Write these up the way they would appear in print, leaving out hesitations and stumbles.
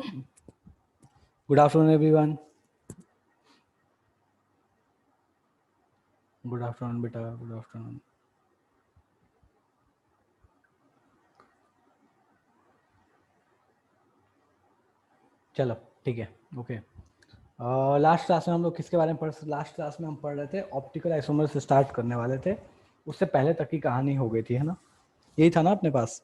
Good afternoon everyone. Good afternoon बेटा, good afternoon. चलो ठीक है, ओके। लास्ट क्लास में हम लोग किसके बारे में लास्ट क्लास में हम पढ़ रहे थे ऑप्टिकल आइसोमर से स्टार्ट करने वाले थे। उससे पहले तक की कहानी हो गई थी, है ना? यही था ना अपने पास?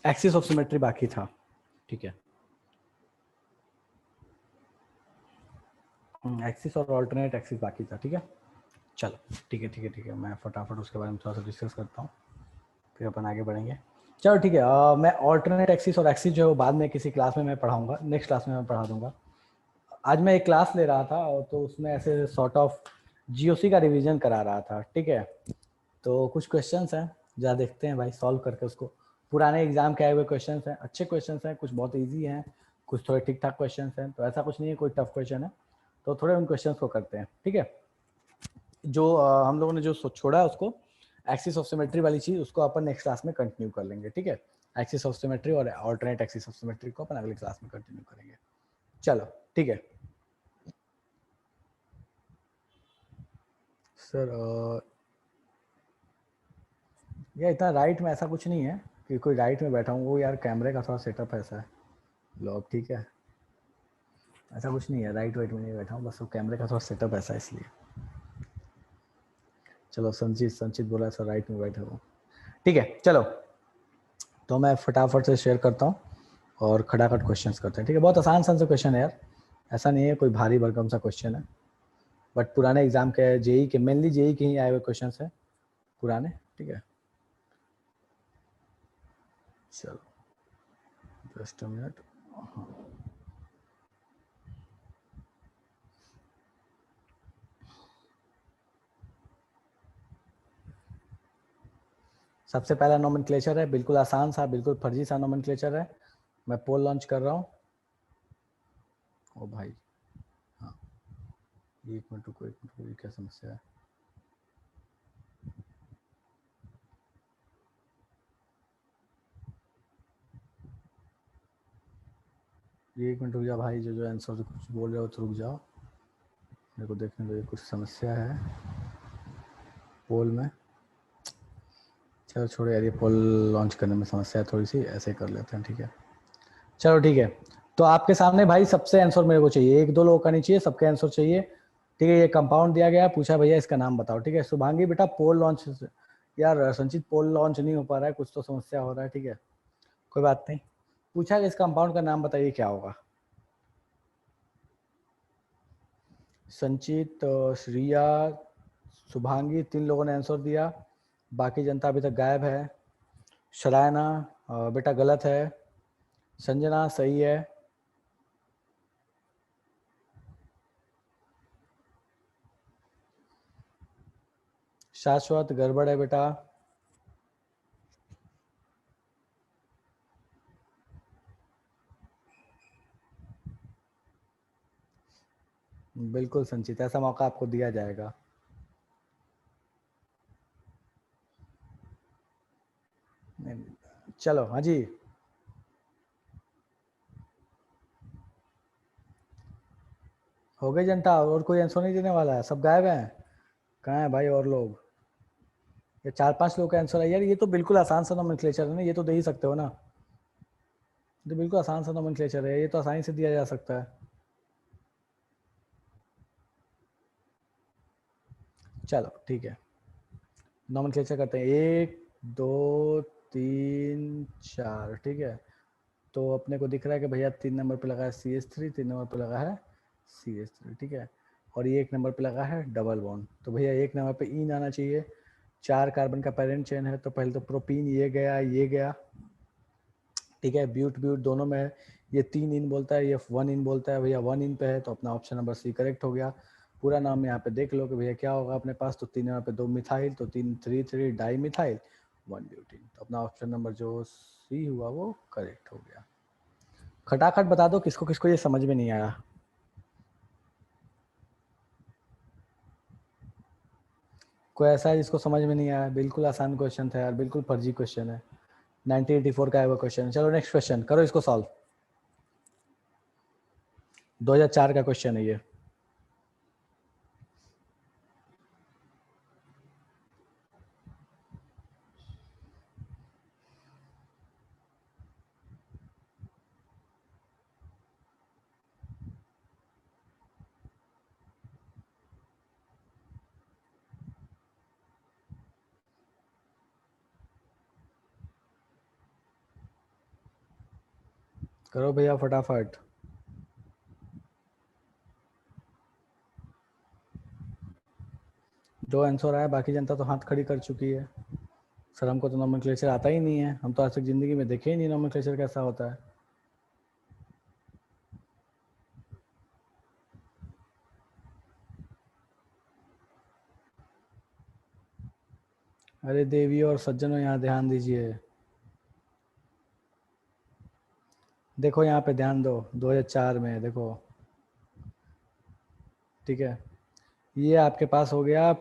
एक्सिस ऑफ सिमेट्री बाकी था, ठीक है। एक्सिस और ऑल्टरनेट एक्सिस बाकी था, ठीक है। चलो ठीक है, मैं फटाफट उसके बारे में थोड़ा सा डिस्कस करता हूँ, फिर अपन आगे बढ़ेंगे। चलो ठीक है। मैं ऑल्टरनेट एक्सिस और एक्सिस जो है वो बाद में किसी क्लास में मैं पढ़ाऊंगा, नेक्स्ट क्लास में मैं पढ़ा दूंगा। आज मैं एक क्लास ले रहा था और तो उसमें ऐसे सॉर्ट ऑफ जीओसी का रिवीजन करा रहा था, ठीक है। तो कुछ क्वेश्चंस हैं, जरा देखते हैं भाई सॉल्व करके उसको। पुराने एग्जाम के आए हुए क्वेश्चंस हैं, अच्छे क्वेश्चंस हैं, कुछ बहुत इजी हैं, कुछ थोड़े ठीक ठाक क्वेश्चंस हैं। तो ऐसा कुछ नहीं है कोई टफ क्वेश्चन है, तो थोड़े उन क्वेश्चंस को करते हैं, ठीक है। जो हम लोगों ने जो छोड़ा है उसको, एक्सिस ऑफ सिमेट्री वाली चीज, उसको अपन नेक्स्ट क्लास में कंटिन्यू कर लेंगे, ठीक है। एक्सिस ऑफ सिमेट्री और ऑल्टरनेट एक्सिस ऑफ सिमेट्री को अपन अगली क्लास में कंटिन्यू करेंगे। चलो ठीक है सर। यार इतना राइट में ऐसा कुछ नहीं है कि कोई राइट में बैठा हूँ, वो यार कैमरे का थोड़ा सेटअप ऐसा है लॉग, ठीक है। ऐसा कुछ नहीं है, राइट वाइट में नहीं बैठा हूँ, बस वो कैमरे का थोड़ा सेटअप ऐसा है इसलिए। चलो संचित बोला सर राइट में बैठा हूँ, ठीक है। चलो तो मैं फटाफट से शेयर करता हूँ और खटाखट क्वेश्चंस करते हैं, ठीक है। बहुत आसान सा क्वेश्चन है यार, ऐसा नहीं है कोई भारी भरकम सा क्वेश्चन है, बट पुराने एग्जाम के जेई के, मेनली जेई के ही आए हुए क्वेश्चन है पुराने, ठीक है। चलो जस्ट अ मिनट। सबसे पहला नोमेनक्लेचर है, बिल्कुल आसान सा, बिल्कुल फर्जी सा नोमेनक्लेचर है। मैं पोल लॉन्च कर रहा हूँ। ओ भाई, हाँ, एक मिनट रुको, ये क्या समस्या है? ये एक मिनट रुक जाओ भाई, जो आंसर कुछ बोल रहे हो तो रुक जाओ, मेरे को देखने दो, ये कुछ समस्या है पोल में। चलो छोड़ो यार, ये पोल लॉन्च करने में समस्या है थोड़ी सी, ऐसे कर लेते हैं, ठीक है। चलो ठीक है, तो आपके सामने भाई सबसे आंसर मेरे को चाहिए, एक दो लोगों का नहीं चाहिए, सबके आंसर चाहिए, ठीक है। ये कंपाउंड दिया गया, पूछा भैया इसका नाम बताओ, ठीक है। शुभांगी बेटा पोल लॉन्च, यार संचित पोल लॉन्च नहीं हो पा रहा है, कुछ तो समस्या हो रहा है, ठीक है, कोई बात नहीं। पूछा कि इस कंपाउंड का नाम बताइए क्या होगा। संचित, श्रिया, शुभांगी, 3 लोगों ने आंसर दिया, बाकी जनता अभी तक गायब है। शरायना बेटा गलत है, संजना सही है, शाश्वत गड़बड़ है बेटा, बिल्कुल संचित, ऐसा मौका आपको दिया जाएगा। चलो हाँ जी, हो गई जनता, और कोई आंसर नहीं देने वाला है, सब गायब हैं। कहाँ है भाई और लोग? ये 4-5 लोग का आंसर है यार, ये तो बिल्कुल आसान सा नोमेनक्लेचर है ना, ये तो दे ही सकते हो ना, तो बिल्कुल आसान सा नोमेनक्लेचर है, ये तो आसानी से दिया जा सकता है। चलो ठीक है, नोमेनक्लेचर करते हैं, 1 2 3 4, ठीक है। तो अपने को दिख रहा है कि भैया 3 नंबर पे लगा है CH3, 3 नंबर पे लगा है CH3, ठीक है। और ये 1 नंबर पे लगा है डबल बॉन्ड, तो भैया 1 नंबर पे इन आना चाहिए। 4 कार्बन का पेरेंट चेन है, तो पहले तो प्रोपीन ये गया, ठीक है। ब्यूट ब्यूट दोनों में है, ये 3 इन बोलता है, ये 1 इन बोलता है, भैया 1 इन पे है, तो अपना ऑप्शन नंबर C करेक्ट हो गया। पूरा नाम यहाँ पे देख लो कि भैया क्या होगा अपने पास, तो 3 नंबर पे 2 मिथाइल, तो 3 डाई मिथाइल 1 ब्यूटीन, तो अपना ऑप्शन नंबर जो C हुआ वो करेक्ट हो गया। खटाखट बता दो किसको किसको ये समझ में नहीं आया। कोई ऐसा है जिसको समझ में नहीं आया? बिल्कुल आसान क्वेश्चन था यार, बिल्कुल फर्जी क्वेश्चन है, 1984 का है वो क्वेश्चन। चलो नेक्स्ट क्वेश्चन करो इसको सॉल्व। 2004 का क्वेश्चन है ये। करो भैया फटाफट। जो आंसर आया, बाकी जनता तो हाथ खड़ी कर चुकी है। सर हमको तो नोमेनक्लेचर आता ही नहीं है, हम तो आज तक जिंदगी में देखे ही नहीं नोमेनक्लेचर कैसा होता है। अरे देवियों और सज्जनों यहाँ ध्यान दीजिए, देखो यहाँ पे ध्यान दो, 2004 में देखो, ठीक है। ये आपके पास हो गया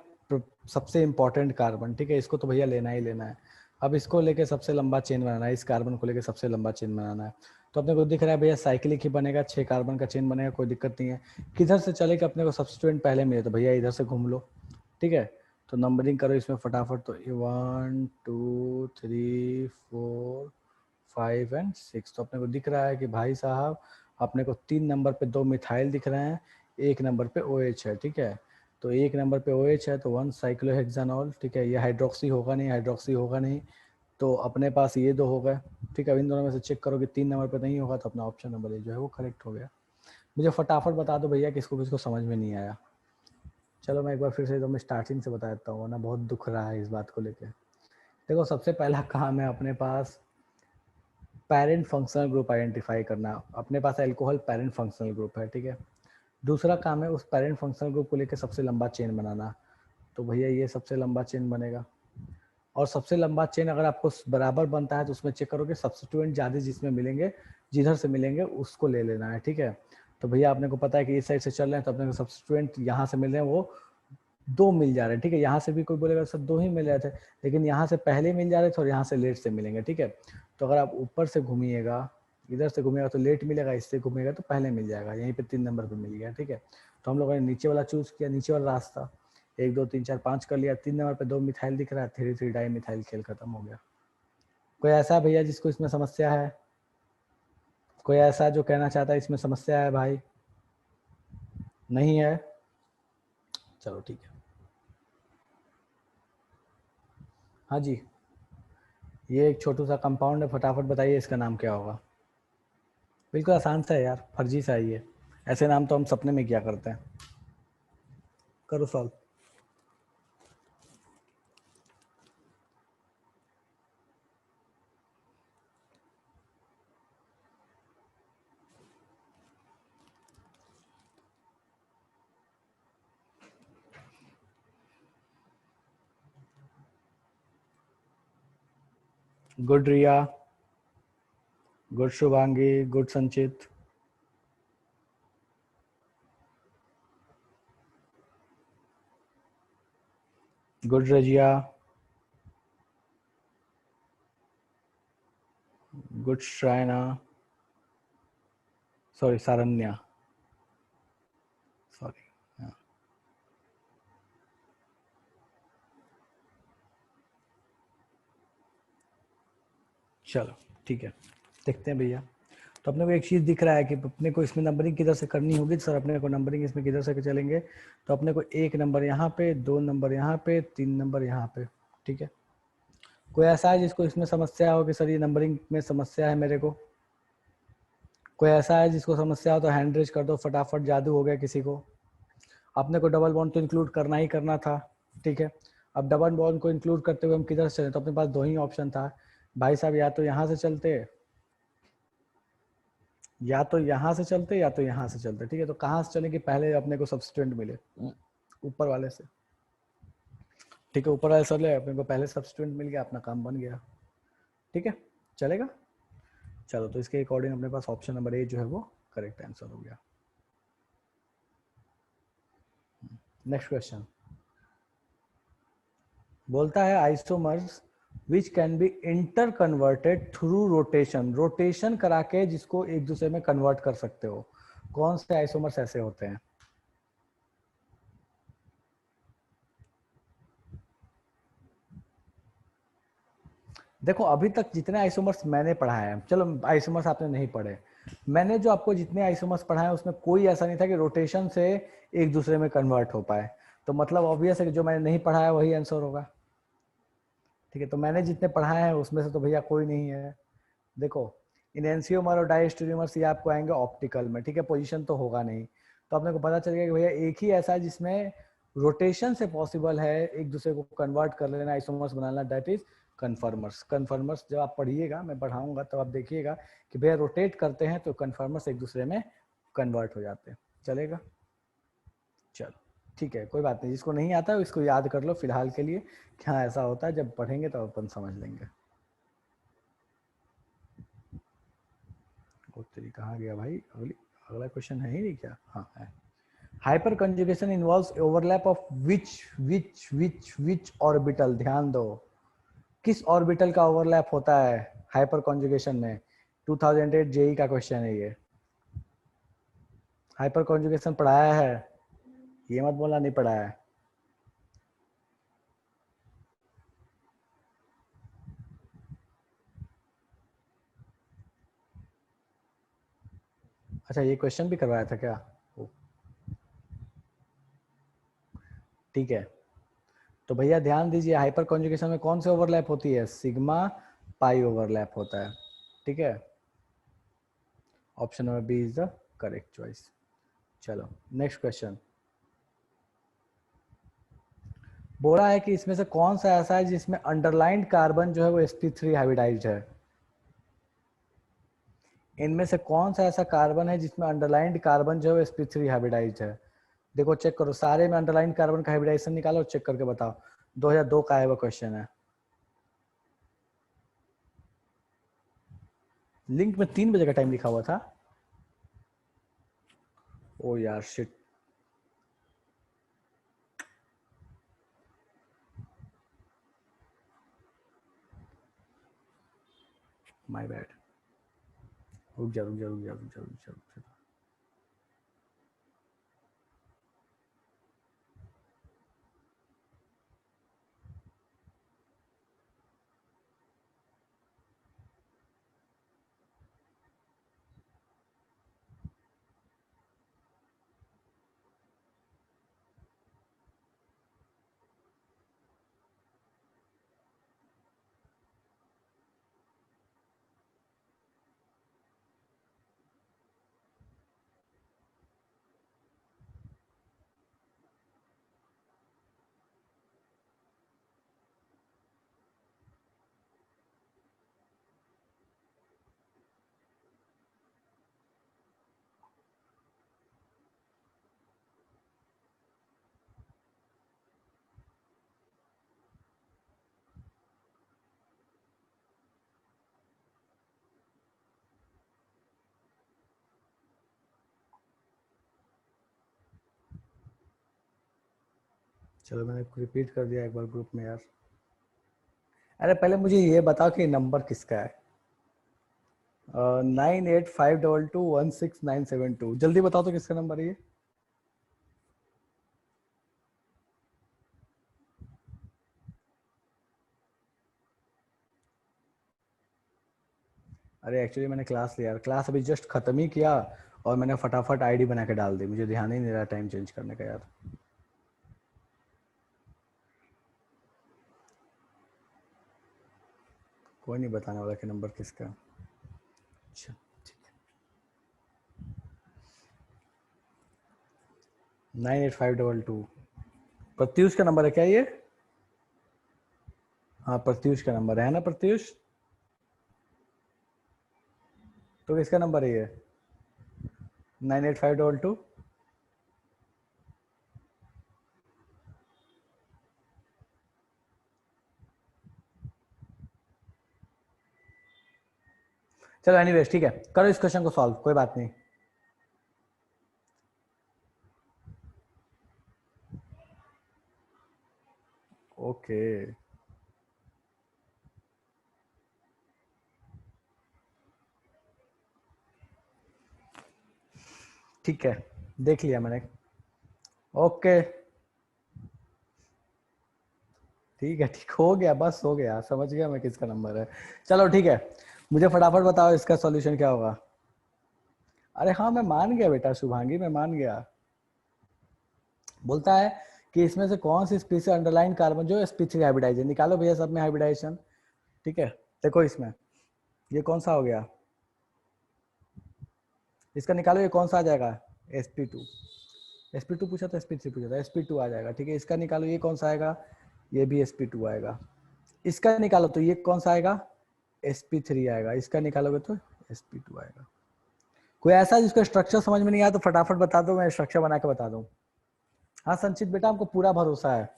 सबसे इम्पोर्टेंट कार्बन, ठीक है, इसको तो भैया लेना ही लेना है। अब इसको लेके सबसे लंबा चेन बनाना है, इस कार्बन को लेके सबसे लंबा चेन बनाना है। तो अपने को दिख रहा है भैया साइक्लिक ही बनेगा, 6 कार्बन का चेन बनेगा, कोई दिक्कत नहीं है। किधर से चले कि अपने को सब्स्टिट्यूएंट पहले मिले, तो भैया इधर से घूम लो, ठीक है। तो नंबरिंग करो इसमें फटाफट, तो 1 2 3 4 5 एंड 6। तो अपने को दिख रहा है कि भाई साहब अपने को 3 नंबर पे 2 मिथाइल दिख रहे हैं, 1 नंबर पे OH है, ठीक है। तो 1 नंबर पे OH है तो 1 साइक्लोहेक्सानॉल, ठीक है। ये हाइड्रोक्सी होगा नहीं, हाइड्रोक्सी होगा नहीं, तो अपने पास ये 2 हो गए, ठीक है। अब इन दोनों में से चेक करो कि 3 नंबर पे नहीं होगा, तो अपना ऑप्शन नंबर ए जो है वो करेक्ट हो गया। मुझे फटाफट बता दो भैया किसको किसको समझ में नहीं आया। चलो मैं एक बार फिर से तो मैं स्टार्टिंग से बता देता हूँ ना, बहुत दुख रहा है इस बात को लेके। देखो सबसे पहला काम है अपने पास पेरेंट फंक्शनल ग्रुप आइडेंटिफाई करना। अपने पास अल्कोहल पेरेंट फंक्शनल ग्रुप है, ठीक है। दूसरा काम है उस पेरेंट फंक्शनल ग्रुप को लेकर सबसे लंबा चेन बनाना। तो भैया ये सबसे लंबा चेन बनेगा, और सबसे लंबा चेन अगर आपको बराबर बनता है तो उसमें चेक करो कि सब्स्टिट्यूएंट ज़्यादा जिसमें मिलेंगे, जिधर से मिलेंगे उसको ले लेना है, ठीक है। तो भैया आपने को पता है कि इस साइड से चल रहे हैं, तो अपने को सब्स्टिट्यूएंट यहाँ से मिल रहे हैं वो 2 मिल जा रहे हैं, ठीक है। यहाँ से भी कोई बोलेगा सर 2 ही मिल रहे थे, लेकिन यहाँ से पहले मिल जा रहे थे और यहाँ से लेट से मिलेंगे, ठीक है। तो अगर आप ऊपर से घूमिएगा, इधर से घूमिएगा तो लेट मिलेगा, इससे घूमिएगा तो पहले मिल जाएगा, यहीं पे 3 नंबर पे मिल गया, ठीक है। तो हम लोगों ने नीचे वाला चूज किया, नीचे वाला रास्ता 1 2 3 4 5 कर लिया। 3 नंबर पे 2 मिथाइल दिख रहा है, 3 3 डाई मिथाइल, खेल खत्म हो गया। कोई ऐसा भैया जिसको इसमें समस्या है? कोई ऐसा जो कहना चाहता है इसमें समस्या है भाई? नहीं है? चलो ठीक है। हाँ जी, ये एक छोटू सा कंपाउंड है, फटाफट बताइए इसका नाम क्या होगा। बिल्कुल आसान सा है यार, फर्जी सा है ये, ऐसे नाम तो हम सपने में क्या करते हैं। करो solve. Good Riya, good Shubhangi, good Sanchit, good Razia, good Shrayana, sorry Saranya, sorry. चलो ठीक है, देखते हैं भैया। तो अपने को एक चीज़ दिख रहा है कि अपने को इसमें नंबरिंग किधर से करनी होगी। सर अपने को नंबरिंग इसमें किधर से चलेंगे, तो अपने को 1 नंबर यहाँ पे, 2 नंबर यहाँ पे, 3 नंबर यहाँ पे, ठीक है। कोई ऐसा है जिसको इसमें समस्या हो कि सर ये नंबरिंग में समस्या है मेरे को? कोई ऐसा है जिसको समस्या हो तो हैंड रेज कर दो फटाफट, जादू हो गया किसी को। अपने को डबल बॉन्ड तो इंक्लूड करना ही करना था, ठीक है। अब डबल बॉन्ड को इंक्लूड करते हुए हम किधर से चले, तो अपने पास 2 ही ऑप्शन था भाई साहब, या तो यहाँ से चलते, या तो यहाँ से चलते, या तो यहाँ से चलते, ठीक है। तो कहाँ से चले कि पहले अपने को सब्स्टिट्यूएंट मिले? ऊपर वाले से, ठीक है। ऊपर वाले से ले, अपने को पहले सब्स्टिट्यूएंट मिल गया, अपना काम बन गया, ठीक है, चलेगा। चलो तो इसके अकॉर्डिंग अपने पास ऑप्शन नंबर ए जो है वो करेक्ट आंसर हो गया। Next question. बोलता है isomers which can be inter converted through rotation, rotation करा के जिसको एक दूसरे में कन्वर्ट कर सकते हो। कौन से आइसोमर्स ऐसे होते हैं? देखो अभी तक जितने आइसोमर्स मैंने पढ़ा है, चलो आइसोमर्स आपने नहीं पढ़े, मैंने जो आपको जितने आइसोमर्स पढ़ाए उसमें कोई ऐसा नहीं था कि रोटेशन से एक दूसरे में कन्वर्ट हो पाए। तो मतलब ऑब्वियस है कि जो मैंने नहीं पढ़ा है वही आंसर होगा। ठीक है, तो मैंने जितने पढ़ाए हैं उसमें से तो भैया कोई नहीं है। देखो इनएंसियोमर और डायस्टेरियोमर्स ये आपको आएंगे ऑप्टिकल में, ठीक है, पोजीशन तो होगा नहीं। तो अपने को पता चल गया कि भैया एक ही ऐसा है जिसमें रोटेशन से पॉसिबल है एक दूसरे को कन्वर्ट कर लेना, isomers banana, that is conformers. Conformers जब आप पढ़िएगा, मैं पढ़ाऊंगा तब आप देखिएगा कि भैया रोटेट करते हैं तो कन्फर्मर्स एक दूसरे में कन्वर्ट हो जाते हैं। चलेगा? चलो ठीक है, कोई बात नहीं, जिसको नहीं आता है इसको याद कर लो फिलहाल के लिए, क्या ऐसा होता है, जब पढ़ेंगे तो अपन समझ लेंगे। वो तेरी कहाँ गया भाई, अगला क्वेश्चन है ही नहीं क्या? हाँ है। Hyper conjugation involves overlap of which orbital, ध्यान दो, किस ऑर्बिटल का ओवरलैप होता है हाइपर कंजुगेशन में? 2008 जेई का क्वेश्चन है ये। हाइपर कंजुगेशन पढ़ाया है? ये मत बोलना नहीं पढ़ाया है। अच्छा ये क्वेश्चन भी करवाया था क्या? ठीक है, तो भैया ध्यान दीजिए, हाइपर कॉन्जुगेशन में कौन से ओवरलैप होती है? सिग्मा पाई ओवरलैप होता है। ठीक है, option number B is the correct choice. चलो नेक्स्ट क्वेश्चन। बोला है कि इसमें से कौन सा ऐसा है जिसमें अंडरलाइंड कार्बन जो है वो sp3 हाइब्रिडाइज्ड है? इनमें से कौन सा ऐसा कार्बन है जिसमें अंडरलाइंड कार्बन जो है वो sp3 हाइब्रिडाइज्ड है? देखो चेक करो, सारे में अंडरलाइंड कार्बन का हाइब्रिडाइजेशन निकालो, चेक करके बताओ। 2002 का है वो क्वेश्चन है। लिंक में 3 बजे का टाइम लिखा हुआ था। ओ यार शिट, माय बैड। रुक जा रुक जा रुक जा रुक जा रुक जा रुक जा। चलो मैंने रिपीट कर दिया एक बार ग्रुप में यार। अरे पहले मुझे ये बताओ कि नंबर किसका है? 9852216972, जल्दी बताओ तो किसका नंबर है ये? अरे एक्चुअली मैंने क्लास लिया, क्लास अभी जस्ट खत्म ही किया और मैंने फटाफट आईडी बना के डाल दी, मुझे ध्यान ही नहीं रहा टाइम चेंज करने का यार। कोई नहीं बताने वाला कि नंबर किसका। अच्छा ठीक है, 98522। प्रत्युष का नंबर है क्या ये? हाँ प्रत्युष का नंबर है ना प्रत्युष? तो किसका नंबर है ये? 98522। चलो एनीवेज ठीक है, करो इस क्वेश्चन को सॉल्व, कोई बात नहीं। ओके ठीक है, देख लिया मैंने। ओके, ठीक है, ठीक हो गया, बस हो गया, समझ गया मैं किसका नंबर है। चलो ठीक है, मुझे फटाफट बताओ इसका सॉल्यूशन क्या होगा। अरे हाँ, मैं मान गया बेटा शुभांगी, मैं मान गया। बोलता है कि इसमें से कौन सी स्पीसीज अंडरलाइन कार्बन जो sp3 हाइब्रिडाइज है, निकालो भैया सब में हाइब्रिडाइजेशन। ठीक है, देखो इसमें ये कौन सा हो गया, इसका निकालो, ये कौन सा आ जाएगा, sp2। sp2 पूछा था, sp3 पूछा था, sp2 आ जाएगा। ठीक है, इसका निकालो, ये कौन सा आएगा, ये भी sp2 आएगा। इसका निकालो तो ये कौन सा आएगा, sp3 आएगा। इसका निकालोगे तो sp2 आएगा। कोई ऐसा जिसका स्ट्रक्चर समझ में नहीं आया तो फटाफट बता दो, मैं स्ट्रक्चर बना के बता दूं। हाँ संचित बेटा, हमको पूरा भरोसा है।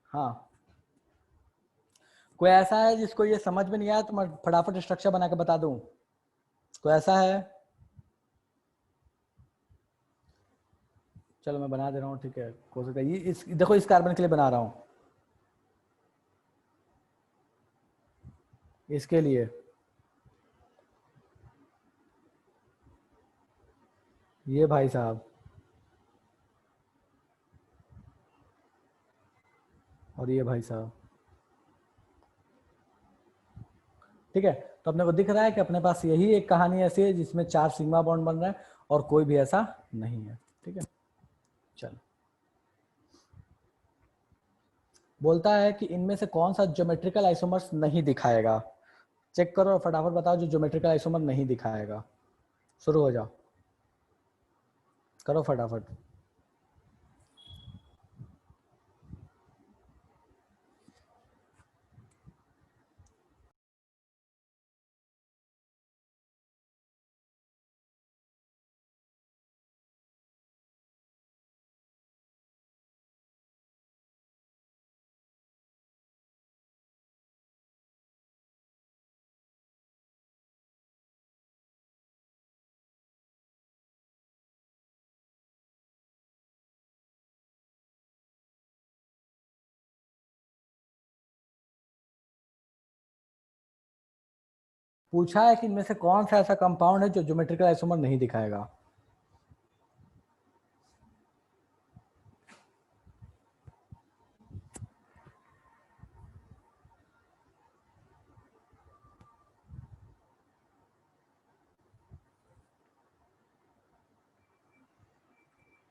हाँ, कोई ऐसा है जिसको ये समझ में नहीं आया तो मैं फटाफट स्ट्रक्चर बना के बता दूं, कोई ऐसा है। चलो मैं बना दे रहा हूँ, ठीक है, हो सकता है ये देखो इस कार्बन के लिए बना रहा हूँ, इसके लिए ये भाई साहब, और ये भाई साहब। ठीक है, तो अपने को दिख रहा है कि अपने पास यही एक कहानी ऐसी है जिसमें 4 सिग्मा बॉन्ड बन रहा है और कोई भी ऐसा नहीं है। ठीक है, चलो, बोलता है कि इनमें से कौन सा ज्योमेट्रिकल आइसोमर्स नहीं दिखाएगा। चेक करो और फटाफट बताओ जो ज्योमेट्रिकल आइसोमर नहीं दिखाएगा। शुरू हो जाओ, करो फटाफट। पूछा है कि इनमें से कौन सा ऐसा कंपाउंड है जो ज्योमेट्रिकल आइसोमर नहीं दिखाएगा।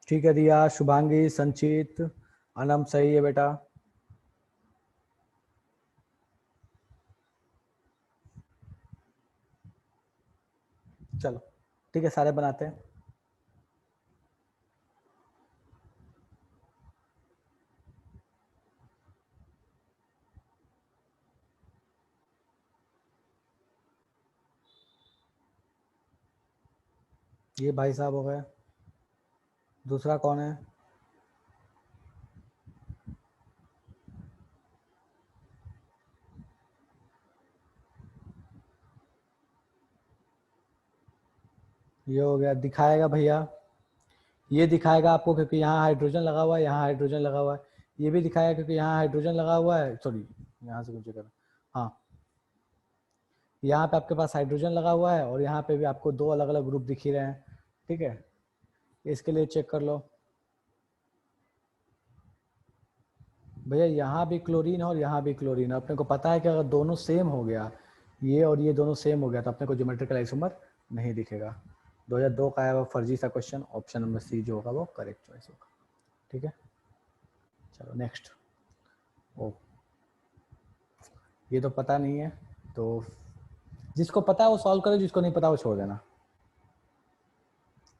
ठीक है, रिया, शुभांगी, संचित, अनम, सही है बेटा। चलो ठीक है, सारे बनाते हैं। ये भाई साहब हो गए, दूसरा कौन है, ये हो गया, दिखाएगा भैया, ये दिखाएगा आपको क्योंकि यहाँ हाइड्रोजन लगा हुआ है, यहाँ हाइड्रोजन लगा हुआ है। ये भी दिखाएगा क्योंकि यहाँ हाइड्रोजन लगा हुआ है, सॉरी यहाँ से कुछ कर, हाँ, यहाँ पे आपके पास हाइड्रोजन लगा हुआ है और यहाँ पे भी आपको 2 अलग अलग ग्रुप दिख ही रहे हैं। ठीक है, इसके लिए चेक कर लो भैया, यहाँ भी क्लोरीन है और यहाँ भी क्लोरीन है। अपने को पता है कि अगर दोनों सेम हो गया, ये और ये दोनों सेम हो गया, तो अपने को ज्योमेट्रिकल आइसोमर नहीं दिखेगा। 2002 का आया हुआ फर्जी सा क्वेश्चन, ऑप्शन नंबर सी जो होगा वो करेक्ट चॉइस होगा। ठीक है, चलो नेक्स्ट। ओ, ये तो पता नहीं है, तो जिसको पता है वो सॉल्व करे, जिसको नहीं पता वो छोड़ देना।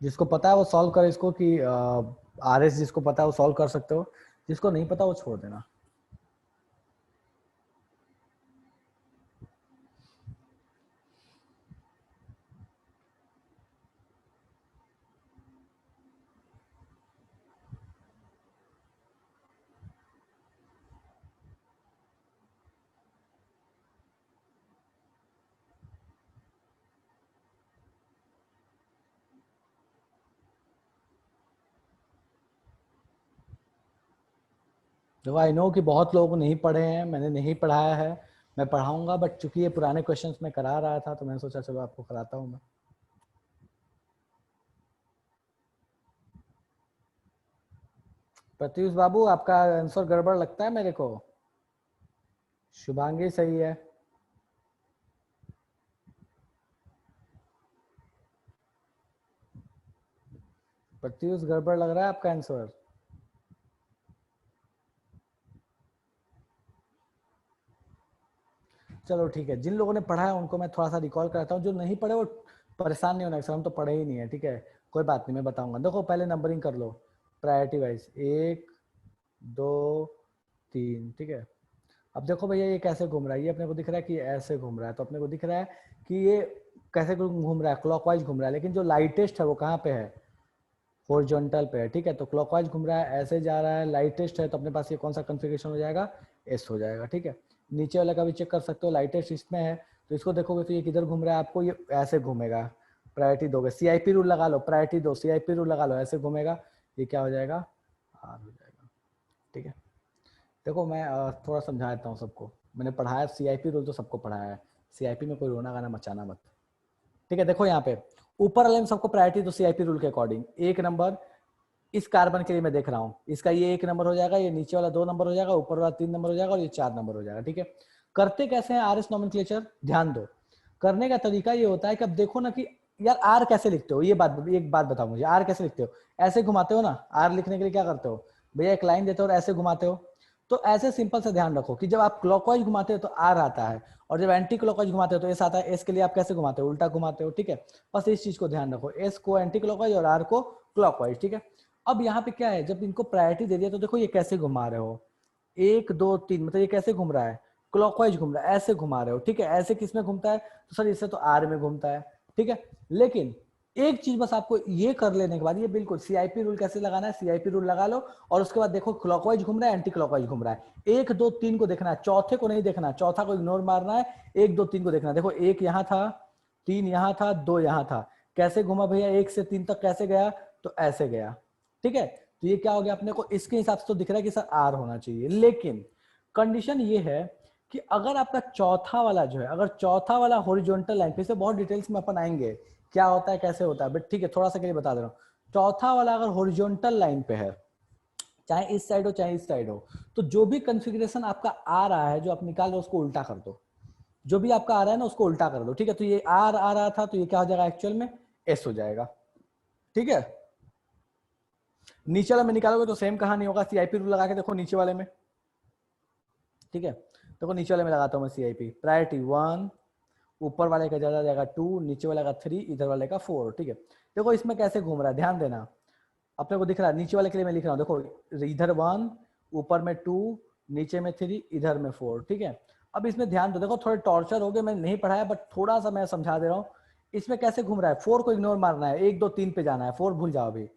जिसको पता है वो सॉल्व करे इसको कि आर एस, जिसको पता है वो सॉल्व कर सकते हो, जिसको नहीं पता वो छोड़ देना। देखो आई नो कि बहुत लोग नहीं पढ़े हैं, मैंने नहीं पढ़ाया है, मैं पढ़ाऊंगा, बट चूंकि ये पुराने क्वेश्चंस में करा रहा था तो मैंने सोचा चलो आपको कराता हूँ मैं। प्रत्युष बाबू आपका आंसर गड़बड़ लगता है मेरे को। शुभांगी सही है। प्रत्युष गड़बड़ लग रहा है आपका आंसर। चलो ठीक है, जिन लोगों ने पढ़ा है उनको मैं थोड़ा सा रिकॉल कराता हूँ, जो नहीं पढ़े वो परेशान नहीं होना, सर हम तो पढ़े ही नहीं है, ठीक है कोई बात नहीं, मैं बताऊंगा। देखो पहले नंबरिंग कर लो प्रायोरिटी वाइज, 1 2 3, ठीक है। अब देखो भैया ये कैसे घूम रहा है, ये अपने को दिख रहा है कि ऐसे घूम रहा है, तो अपने को दिख रहा है कि ये कैसे घूम रहा है, क्लॉकवाइज घूम रहा है, लेकिन जो लाइटेस्ट है वो कहाँ पे है, हॉरिजॉन्टल पे है, ठीक है। तो क्लॉकवाइज घूम रहा है, ऐसे जा रहा है, लाइटेस्ट है, तो अपने पास ये कौन सा कन्फिग्रेशन हो जाएगा, एस हो जाएगा, ठीक है। नीचे वाला का भी चेक कर सकते हो, लाइटेस्ट इसमें है, तो इसको देखोगे तो ये किधर घूम रहा है, आपको ये ऐसे घूमेगा, प्रायोरिटी दोगे, सीआईपी रूल लगा लो, प्रायोरिटी दो, सीआईपी रूल लगा लो, ऐसे घूमेगा, ये क्या हो जाएगा, आर हो जाएगा, ठीक है। देखो मैं थोड़ा समझा देता हूँ सबको, मैंने पढ़ाया सीआईपी रूल तो सबको पढ़ाया है, सीआईपी में कोई रोना गाना मचाना मत, ठीक है। देखो यहाँ पे ऊपर वाले में सबको प्रायोरिटी दो सीआईपी रूल के अकॉर्डिंग, 1 नंबर इस कार्बन के लिए मैं देख रहा हूँ, इसका ये 1 नंबर हो जाएगा, ये नीचे वाला 2 नंबर हो जाएगा, ऊपर वाला 3 नंबर हो जाएगा, और ये 4 नंबर हो जाएगा, ठीक है। करते कैसे हैं आरएस नोमेनक्लेचर, ध्यान दो, करने का तरीका ये होता है कि अब देखो ना कि यार आर कैसे लिखते हो, ये बात, एक बात बताओ मुझे, आर कैसे लिखते हो, ऐसे घुमाते हो ना, आर लिखने के लिए क्या करते हो भैया, एक लाइन देते हो और ऐसे घुमाते हो, तो ऐसे सिंपल से ध्यान रखो कि जब आप क्लॉकवाइज घुमाते हो तो आर आता है, और जब एंटी क्लॉकवाइज घुमाते हो तो एस आता है, एस के लिए आप कैसे घुमाते हो, उल्टा घुमाते हो, ठीक है। बस इस चीज को ध्यान रखो, एस को एंटी क्लॉकवाइज और आर को क्लॉकवाइज, ठीक है। अब यहाँ पे क्या है, जब इनको प्रायोरिटी दे दिया तो देखो ये कैसे घुमा रहे हो, 1 2 3, मतलब ये कैसे घूम रहा है, क्लॉकवाइज घूम रहा है, ऐसे घुमा रहे हो, ठीक है। ऐसे किस में घूमता है, तो सर इससे तो आर में घूमता है, ठीक है। लेकिन एक चीज बस आपको ये कर लेने के बाद, ये बिल्कुल सीआईपी रूल कैसे लगाना है, सीआईपी रूल लगा लो, और उसके बाद देखो क्लॉकवाइज घूम रहा है, एंटी क्लॉकवाइज घूम रहा है, 1 2 3 को देखना है, चौथे को नहीं देखना, चौथा को इग्नोर मारना है, 1 2 3 को देखना है। देखो 1 यहाँ था, 3 यहाँ था, 2 यहाँ था, कैसे घुमा भैया, 1 से 3 तक कैसे गया, तो ऐसे गया, ठीक है। तो ये क्या हो गया अपने को, इसके हिसाब से तो दिख रहा है कि सर आर होना चाहिए, लेकिन कंडीशन ये है कि अगर आपका चौथा वाला जो है, अगर चौथा वाला हॉरिजॉन्टल लाइन, फिर से बहुत डिटेल्स में अपन आएंगे क्या होता है कैसे होता है, बट ठीक है थोड़ा सा के लिए बता दे रहा हूँ, चौथा वाला अगर हॉरिजॉन्टल लाइन पे है, चाहे इस साइड हो चाहे इस साइड हो, तो जो भी कन्फिग्रेशन आपका आ रहा है जो आप निकाल रहे हो उसको उल्टा कर दो, जो भी आपका आ रहा है ना उसको उल्टा कर दो, ठीक है। तो ये आर आ रहा था तो ये क्या हो जाएगा एक्चुअल में, एस हो जाएगा, ठीक है। नीचे वाले में निकालोगे तो सेम कहानी होगा, सीआईपी रूल लगा के देखो नीचे वाले में, ठीक है। देखो नीचे वाले में लगाता हूँ मैं सीआईपी, प्रायोरिटी 1, ऊपर वाले का ज्यादा जाएगा 2, नीचे वाले का 3, इधर वाले का 4, ठीक है। देखो इसमें कैसे घूम रहा है, ध्यान देना, अपने को दिख रहा है, नीचे वाले के लिए मैं लिख रहा हूँ, देखो इधर 1, ऊपर में 2, नीचे में 3, इधर में 4, ठीक है। अब इसमें ध्यान दो, देखो थोड़े टॉर्चर हो गए, मैंने नहीं पढ़ाया बट थोड़ा सा मैं समझा दे रहा हूँ, इसमें कैसे घूम रहा है, 4 को इग्नोर मारना है, 1 2 3 पे जाना है, 4 भूल जाओ अभी,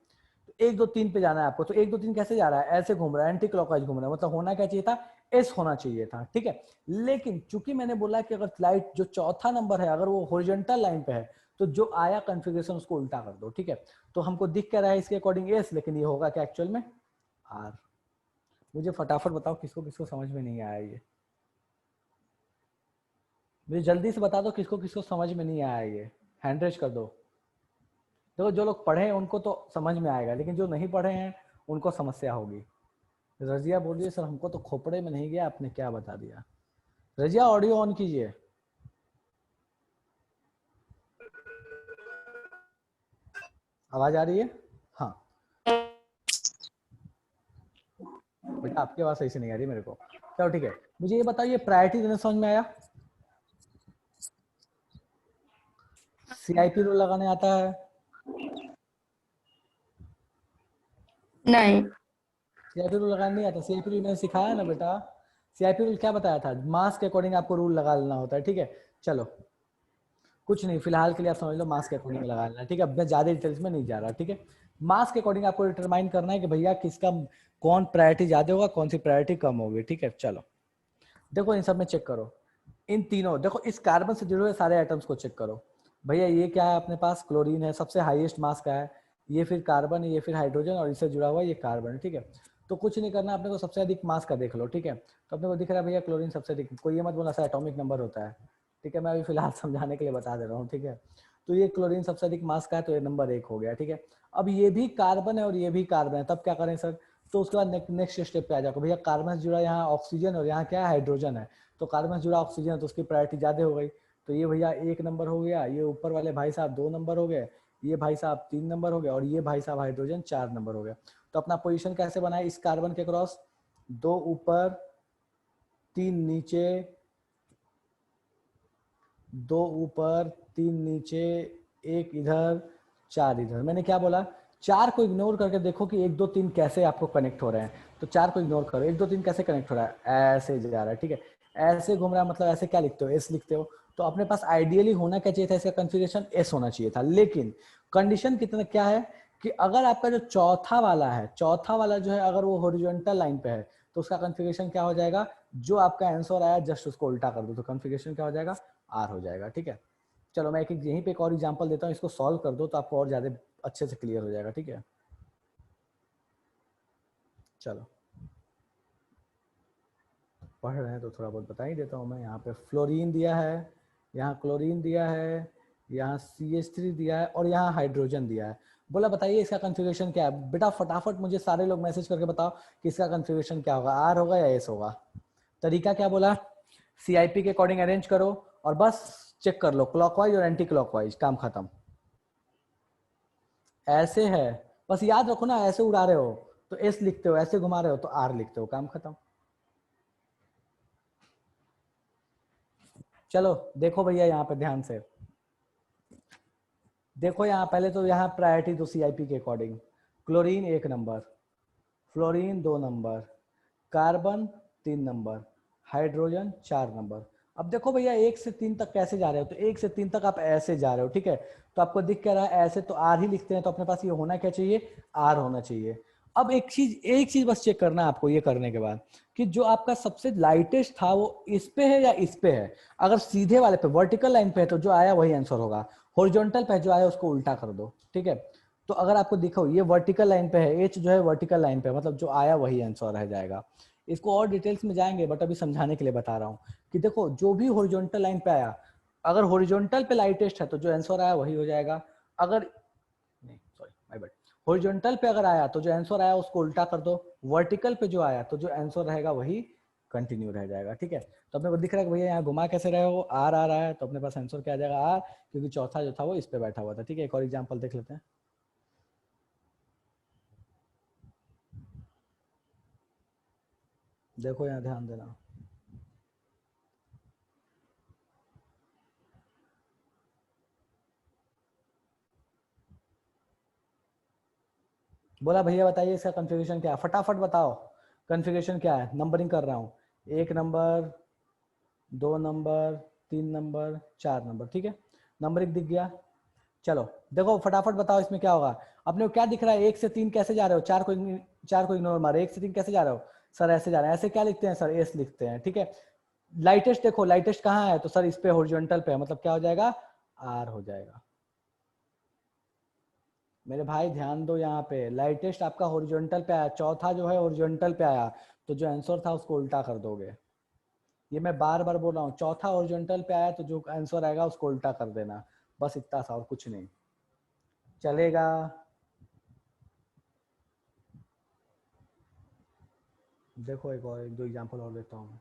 1 2 3 पे जाना है आपको, तो 1 2 3 कैसे जा रहा है, ऐसे घूम रहा है, एंटी क्लॉकवाइज घूम रहा है, मतलब होना क्या चाहिए था, एस होना चाहिए था, ठीक है। लेकिन चूंकि मैंने बोला कि अगर लाइट जो चौथा नंबर है अगर वो हॉरिजॉन्टल लाइन पे है तो जो आया कॉन्फ़िगरेशन उसको उल्टा कर दो, ठीक है। तो हमको दिख क्या रहा है इसके अकॉर्डिंग एस, लेकिन ये होगा क्या एक्चुअल में आर। मुझे फटाफट बताओ किसको किसको समझ में नहीं आया, ये मुझे जल्दी से बता दो किसको किसको समझ में नहीं आया, ये हैंड रेज कर दो। देखो जो लोग पढ़े हैं उनको तो समझ में आएगा, लेकिन जो नहीं पढ़े हैं उनको समस्या होगी। रजिया बोल रही है सर हमको तो खोपड़े में नहीं गया, आपने क्या बता दिया। रजिया ऑडियो ऑन कीजिए। आवाज आ रही है, हाँ बेटा आपकी आवाज सही से नहीं आ रही मेरे को। चलो ठीक है, मुझे ये बताइए प्रायोरिटी देना समझ में आया, सीआईपी रूल लगाने आता है, नहीं सीआईपी रूल लगाने नहीं आता, सीआईपी रूल मैंने सिखाया ना बेटा, सीआईपी रूल क्या बताया था, मास के अकॉर्डिंग आपको रूल लगा लेना होता है, ठीक है। चलो कुछ नहीं, फिलहाल के लिए आप समझ लो मास के अकॉर्डिंग लगा लेना, ठीक है। अब मैं ज्यादा डिटेल्स में नहीं जा रहा, ठीक है। मास के अकॉर्डिंग आपको डिटरमाइन करना है कि भैया किसका कौन प्रायोरिटी ज्यादा होगा, कौन सी प्रायोरिटी कम होगी, ठीक है। चलो देखो इन सब में चेक करो, इन तीनों देखो इस कार्बन से जुड़े हुए सारे आइटम्स को चेक करो, भैया ये क्या है अपने पास, क्लोरीन है, सबसे हाईएस्ट मास का है, ये फिर कार्बन है, ये फिर हाइड्रोजन, और इससे जुड़ा हुआ ये कार्बन है, ठीक है। तो कुछ नहीं करना, अपने को सबसे अधिक मास का देख लो, ठीक है। तो अपने को दिख रहा है भैया क्लोरीन सबसे अधिक, कोई ये मत बोला सर एटॉमिक नंबर होता है, ठीक है, मैं अभी फिलहाल समझाने के लिए बता दे रहा हूँ, ठीक है। तो ये क्लोरीन सबसे अधिक मास का है, तो ये नंबर 1 हो गया, ठीक है। अब ये भी कार्बन है और ये भी कार्बन है, तब क्या करें सर, तो उसके बाद नेक्स्ट स्टेप पे आ जाओ, भैया कार्बन से जुड़ा यहाँ ऑक्सीजन और यहाँ क्या है, हाइड्रोजन है, तो कार्बन से जुड़ा ऑक्सीजन है तो उसकी प्रायोरिटी ज्यादा हो गई, तो ये भैया 1 नंबर हो गया, ये ऊपर वाले भाई साहब 2 नंबर हो गए, ये भाई साहब 3 नंबर हो गया, और ये भाई साहब हाइड्रोजन 4 नंबर हो गया। तो अपना पोजीशन कैसे बनाए, इस कार्बन के क्रॉस 2 ऊपर 3 नीचे, 2 ऊपर 3 नीचे, 1 इधर 4 इधर। मैंने क्या बोला, 4 को इग्नोर करके देखो कि 1 2 3 कैसे आपको कनेक्ट हो रहे हैं, तो 4 को इग्नोर करो, 1 2 3 कैसे कनेक्ट हो रहा है, ऐसे जा रहा है, ठीक है, ऐसे घूम रहा है, मतलब ऐसे क्या लिखते हो, एस लिखते हो। तो अपने पास आइडियली होना क्या चाहिए था, इसका कॉन्फ़िगरेशन एस होना चाहिए था, लेकिन कंडीशन कितना क्या है कि अगर आपका जो चौथा वाला है, चौथा वाला जो है अगर वो हॉरिजॉन्टल लाइन पे है, तो उसका कॉन्फ़िगरेशन क्या हो जाएगा, जो आपका आंसर आया जस्ट उसको उल्टा कर दो, तो कॉन्फ़िगरेशन क्या हो जाएगा, आर हो जाएगा, ठीक है। चलो मैं एक यहीं पे एक और एग्जांपल देता हूँ, इसको सॉल्व कर दो तो आपको और ज्यादा अच्छे से क्लियर हो जाएगा, ठीक है। चलो पढ़ रहे हैं तो थोड़ा बहुत बता ही देता हूँ मैं। यहाँ पे फ्लोरीन दिया है, यहाँ क्लोरीन दिया है, यहाँ CH3 दिया है और यहाँ हाइड्रोजन दिया है। बोला बताइए इसका कॉन्फ़िगरेशन क्या है। बेटा फटाफट मुझे सारे लोग मैसेज करके बताओ कि इसका कॉन्फ़िगरेशन क्या होगा, आर होगा या एस होगा। तरीका क्या बोला, CIP के अकॉर्डिंग अरेंज करो और बस चेक कर लो क्लॉकवाइज और एंटी क्लॉकवाइज, काम खत्म। ऐसे है, बस याद रखो ना, ऐसे उड़ा रहे हो तो एस लिखते हो, ऐसे घुमा रहे हो तो आर लिखते हो, काम खत्म। चलो देखो भैया यहाँ पे ध्यान से देखो, यहाँ पहले तो यहाँ प्रायोरिटी दो CIP के according, chlorine 1 number, fluorine 2 number, carbon 3 number, hydrogen 4 number. अब देखो भैया 1 से 3 तक कैसे जा रहे हो, तो 1 से 3 तक आप ऐसे जा रहे हो, ठीक है, तो आपको दिख क्या रहा है, ऐसे तो आर ही लिखते हैं, तो अपने पास ये होना क्या चाहिए, आर होना चाहिए। अब एक चीज बस चेक करना है आपको ये करने के बाद, कि जो आपका सबसे लाइटेस्ट था वो इस पे है या इस पे है। अगर सीधे वाले पे वर्टिकल लाइन पे है तो जो आया वही आंसर होगा, हॉरिजॉन्टल पे जो आया उसको उल्टा कर दो, ठीक है। तो अगर आपको दिखो ये वर्टिकल लाइन पे है, एच जो है वर्टिकल लाइन पे, मतलब जो आया वही आंसर रह जाएगा। इसको और डिटेल्स में जाएंगे बट अभी समझाने के लिए बता रहा हूँ कि देखो जो भी हॉरिजॉन्टल लाइन पे आया, अगर हॉरिजॉन्टल पे लाइटेस्ट है तो जो आंसर आया वही हो जाएगा, अगर नहीं सॉरी माय बैड, हॉरिजॉन्टल पे अगर आया तो जो आंसर आया उसको उल्टा कर दो, वर्टिकल पे जो आया तो जो आंसर रहेगा वही कंटिन्यू रह जाएगा, ठीक है। तो अपने को दिख रहा है कि भैया यहाँ घुमा कैसे रहे हो, आर आ रहा है, तो अपने पास आंसर क्या आ जाएगा, आर, क्योंकि चौथा जो था वो इस पे बैठा हुआ था, ठीक है। एक और एग्जाम्पल देख लेते हैं। देखो यहाँ ध्यान देना, बोला भैया बताइए इसका कॉन्फ़िगरेशन क्या है, फटाफट बताओ कॉन्फ़िगरेशन क्या है। नंबरिंग कर रहा हूँ, 1 नंबर, 2 नंबर, 3 नंबर, 4 नंबर, ठीक है, नंबरिंग दिख गया। चलो देखो फटाफट बताओ इसमें क्या होगा। अपने को क्या दिख रहा है, 1 से 3 कैसे जा रहे हो, 4 को इग्नोर मारो, 1 से 3 कैसे जा रहे हो सर, ऐसे जा रहे हैं, ऐसे क्या लिखते हैं सर, एस लिखते हैं, ठीक है। लाइटेस्ट देखो, लाइटेस्ट कहाँ है, तो सर इस पे हॉरिजॉन्टल पे है, मतलब क्या हो जाएगा, आर हो जाएगा। मेरे भाई ध्यान दो, यहाँ पे लाइटेस्ट आपका हॉरिजॉन्टल पे आया, चौथा जो है हॉरिजॉन्टल पे आया, तो जो आंसर था उसको उल्टा कर दोगे। ये मैं बार बार बोल रहा हूँ, चौथा हॉरिजॉन्टल पे आया तो जो आंसर आएगा उसको उल्टा कर देना, बस इतना सा और कुछ नहीं, चलेगा। देखो एक और 1 2 एग्जाम्पल और देता हूँ,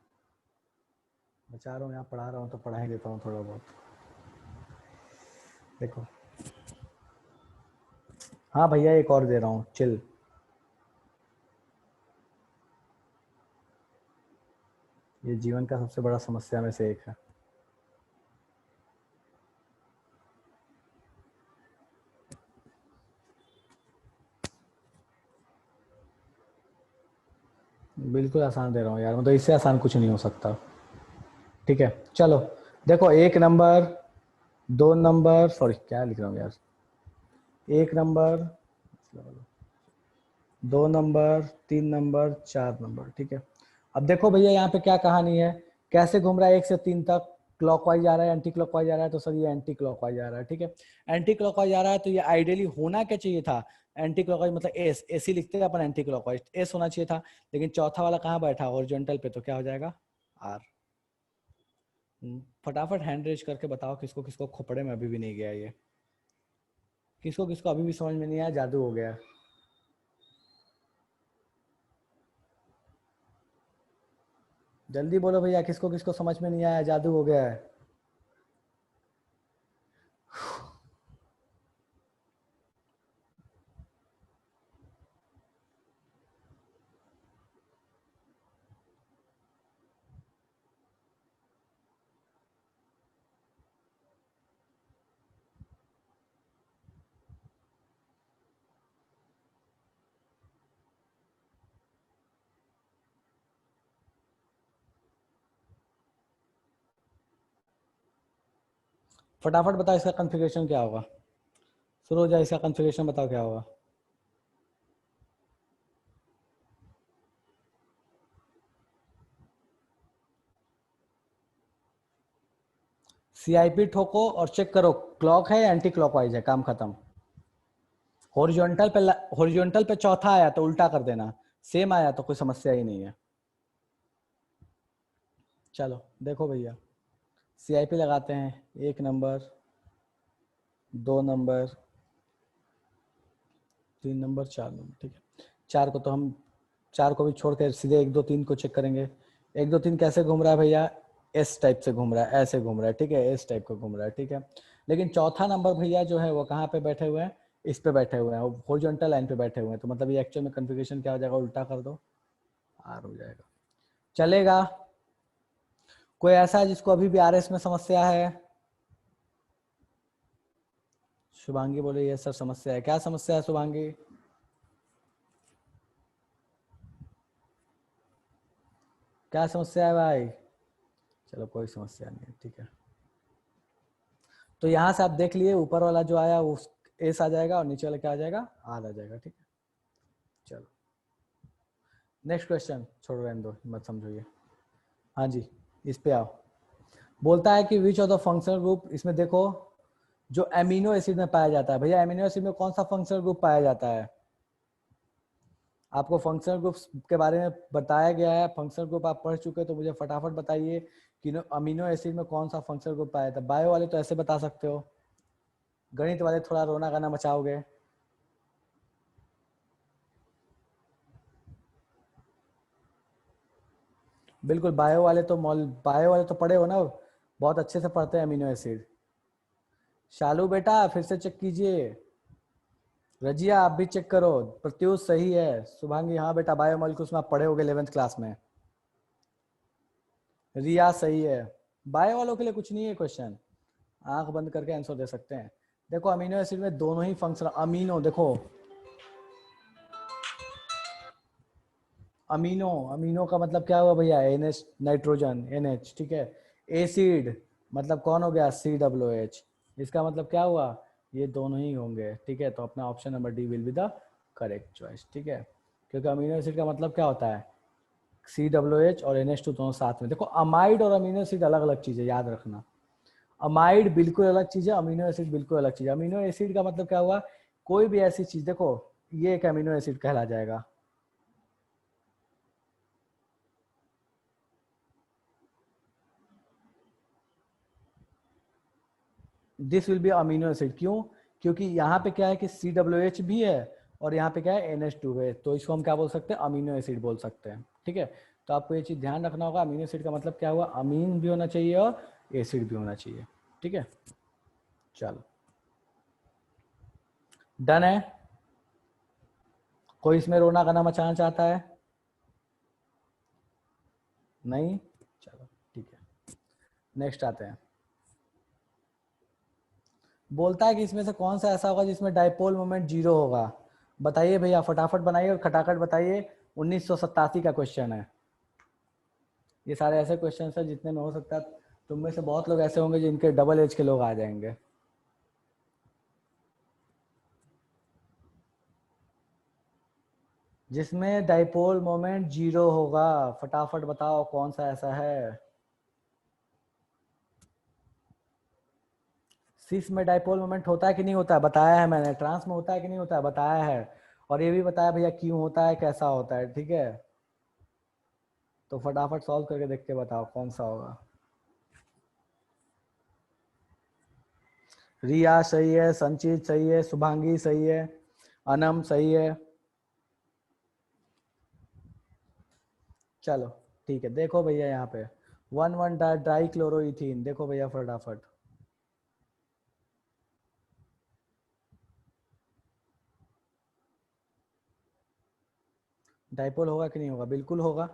बचा रहा हूँ यहाँ, पढ़ा रहा हूँ तो पढ़ा ही देता हूँ थोड़ा बहुत। देखो हाँ भैया एक और दे रहा हूँ, चिल। ये जीवन का सबसे बड़ा समस्या में से एक है। बिल्कुल आसान दे रहा हूँ यार, मतलब इससे आसान कुछ नहीं हो सकता, ठीक है। चलो देखो 1 नंबर, 2 नंबर, सॉरी क्या लिख रहा हूँ यार, 1 नंबर, 2 नंबर, 3 नंबर, 4 नंबर, ठीक है। अब देखो भैया यहाँ पे क्या कहानी है, कैसे घूम रहा है 1 से 3 तक, क्लॉकवाइज जा रहा है, एंटी क्लॉकवाइज जा रहा है, तो सर ये एंटी क्लॉकवाइज जा रहा है, ठीक है। एंटी क्लॉकवाइज जा रहा है तो ये आइडियली होना क्या चाहिए था, एंटी क्लॉकवाइज मतलब एस, एसी लिखते हैं अपन, एंटी क्लॉकवाइज एस होना चाहिए था, लेकिन चौथा वाला कहाँ बैठा, हॉरिजॉन्टल पे, तो क्या हो जाएगा आर। फटाफट हैंड रेज करके बताओ किसको किसको खोपड़े में अभी भी नहीं गया ये, किसको किसको अभी भी समझ में नहीं आया, जादू हो गया। जल्दी बोलो भैया, किसको किसको समझ में नहीं आया, जादू हो गया है। फटाफट बताओ इसका कॉन्फ़िगरेशन क्या होगा, शुरू हो जाए, इसका कॉन्फ़िगरेशन बताओ क्या होगा। सीआईपी ठोको और चेक करो क्लॉक है या एंटी क्लॉकवाइज है, काम खत्म। हॉरिजॉन्टल पे चौथा आया तो उल्टा कर देना, सेम आया तो कोई समस्या ही नहीं है। चलो देखो भैया, सीआईपी लगाते हैं, 1 नंबर, 2 नंबर, 3 नंबर, 4 नंबर, ठीक है। 4 को तो हम, 4 को भी छोड़ कर सीधे 1 2 3 को चेक करेंगे। 1 2 3 कैसे घूम रहा है भैया, एस टाइप से घूम रहा है, ऐसे घूम रहा है, ठीक है, एस टाइप का घूम रहा है, ठीक है। लेकिन चौथा नंबर भैया जो है वो कहाँ पे बैठे हुए हैं, इस पे बैठे हुए हैं, हॉरिजॉन्टल लाइन पे बैठे हुए हैं, तो मतलब ये एक्चुअल में कन्फिगरेशन क्या हो जाएगा, उल्टा कर दो, आर हो जाएगा। चलेगा? कोई ऐसा है जिसको अभी भी आरएस में समस्या है? शुभांगी बोले ये सर समस्या है, क्या समस्या है शुभांगी? क्या समस्या है भाई? चलो कोई समस्या नहीं है, ठीक है। तो यहाँ से आप देख लिए, ऊपर वाला जो आया वो एस आ जाएगा और नीचे वाला क्या आ जाएगा, आर आ जाएगा, ठीक है। चलो नेक्स्ट क्वेश्चन, छोड़ो रहने दो, मत समझो ये। हाँ जी, इस पे आओ। बोलता है कि which of the functional group, इसमें देखो जो एमिनो एसिड में पाया जाता है, भैया एमिनो एसिड में कौन सा फंक्शनल ग्रुप पाया जाता है? आपको फंक्शनल ग्रुप्स के बारे में बताया गया है, फंक्शनल ग्रुप आप पढ़ चुके हैं, तो मुझे फटाफट बताइए कि अमीनो एसिड में कौन सा फंक्शनल ग्रुप पाया जाता है। बायो वाले तो ऐसे बता सकते हो, गणित वाले थोड़ा रोना गाना मचाओगे। बिल्कुल, बायो वाले तो पढ़े हो ना, बहुत अच्छे से पढ़ते हैं अमीनो एसिड। शालू बेटा फिर से चेक कीजिए, रजिया आप भी चेक करो, प्रत्युष सही है, शुभांगी हाँ बेटा बायो मॉलिक्यूल्स में आप पढ़े होगे 11th क्लास में। रिया सही है। बायो वालों के लिए कुछ नहीं है क्वेश्चन, आंख बंद करके आंसर दे सकते हैं। देखो अमीनो एसिड में दोनों ही फंक्शन, अमीनो देखो, अमीनो, अमीनो का मतलब क्या हुआ भैया, NH नाइट्रोजन, NH, ठीक है। एसिड मतलब कौन हो गया, COOH, इसका मतलब क्या हुआ, ये दोनों ही होंगे, ठीक है। तो अपना option number D will be the correct choice, ठीक है। क्योंकि अमीनो एसिड का मतलब क्या होता है, COOH और NH2 दोनों साथ में। देखो अमाइड और अमीनो एसिड अलग अलग चीज है, याद रखना। अमाइड बिल्कुल अलग चीज है, अमीनो एसिड बिल्कुल अलग चीज है। अमीनो एसिड का मतलब क्या हुआ, कोई भी ऐसी चीज, देखो ये एक अमीनो एसिड कहला जाएगा, this will be amino acid. क्यों? क्योंकि यहाँ पे क्या है कि COOH भी है और यहाँ पे क्या है NH2 है, तो इसको हम क्या बोल सकते हैं, अमीनो एसिड बोल सकते हैं, ठीक है। तो आपको ये चीज ध्यान रखना होगा, अमीनो एसिड का मतलब क्या हुआ, अमीन भी होना चाहिए और एसिड भी होना चाहिए, ठीक है। चलो डन है, कोई इसमें रोना गाना मचाना चाहता है? नहीं, चलो ठीक है, नेक्स्ट आते हैं। बोलता है कि इसमें से कौन सा ऐसा होगा जिसमें डाइपोल मोमेंट 0 होगा। बताइए भैया, फटाफट बनाइए और खटाखट बताइए। 1987 का क्वेश्चन है, ये सारे ऐसे क्वेश्चन है जितने में हो सकता है तुम में से बहुत लोग ऐसे होंगे जिनके डबल एज के लोग आ जाएंगे। जिसमें डाइपोल मोमेंट 0 होगा, फटाफट बताओ कौन सा ऐसा है। सिस में डाइपोल मोमेंट होता है कि नहीं होता है, बताया है मैंने। ट्रांस में होता है कि नहीं होता है, बताया है। और ये भी बताया भैया क्यों होता है, कैसा होता है, ठीक है। तो फटाफट सॉल्व करके देख के बताओ कौन सा होगा। रिया सही है, संचित सही है, शुभांगी सही है, अनम सही है। चलो ठीक है, देखो भैया यहाँ पे 1,1 डाई क्लोरोइथीन, देखो भैया फटाफट। डाइपोल होगा कि नहीं होगा, बिल्कुल होगा।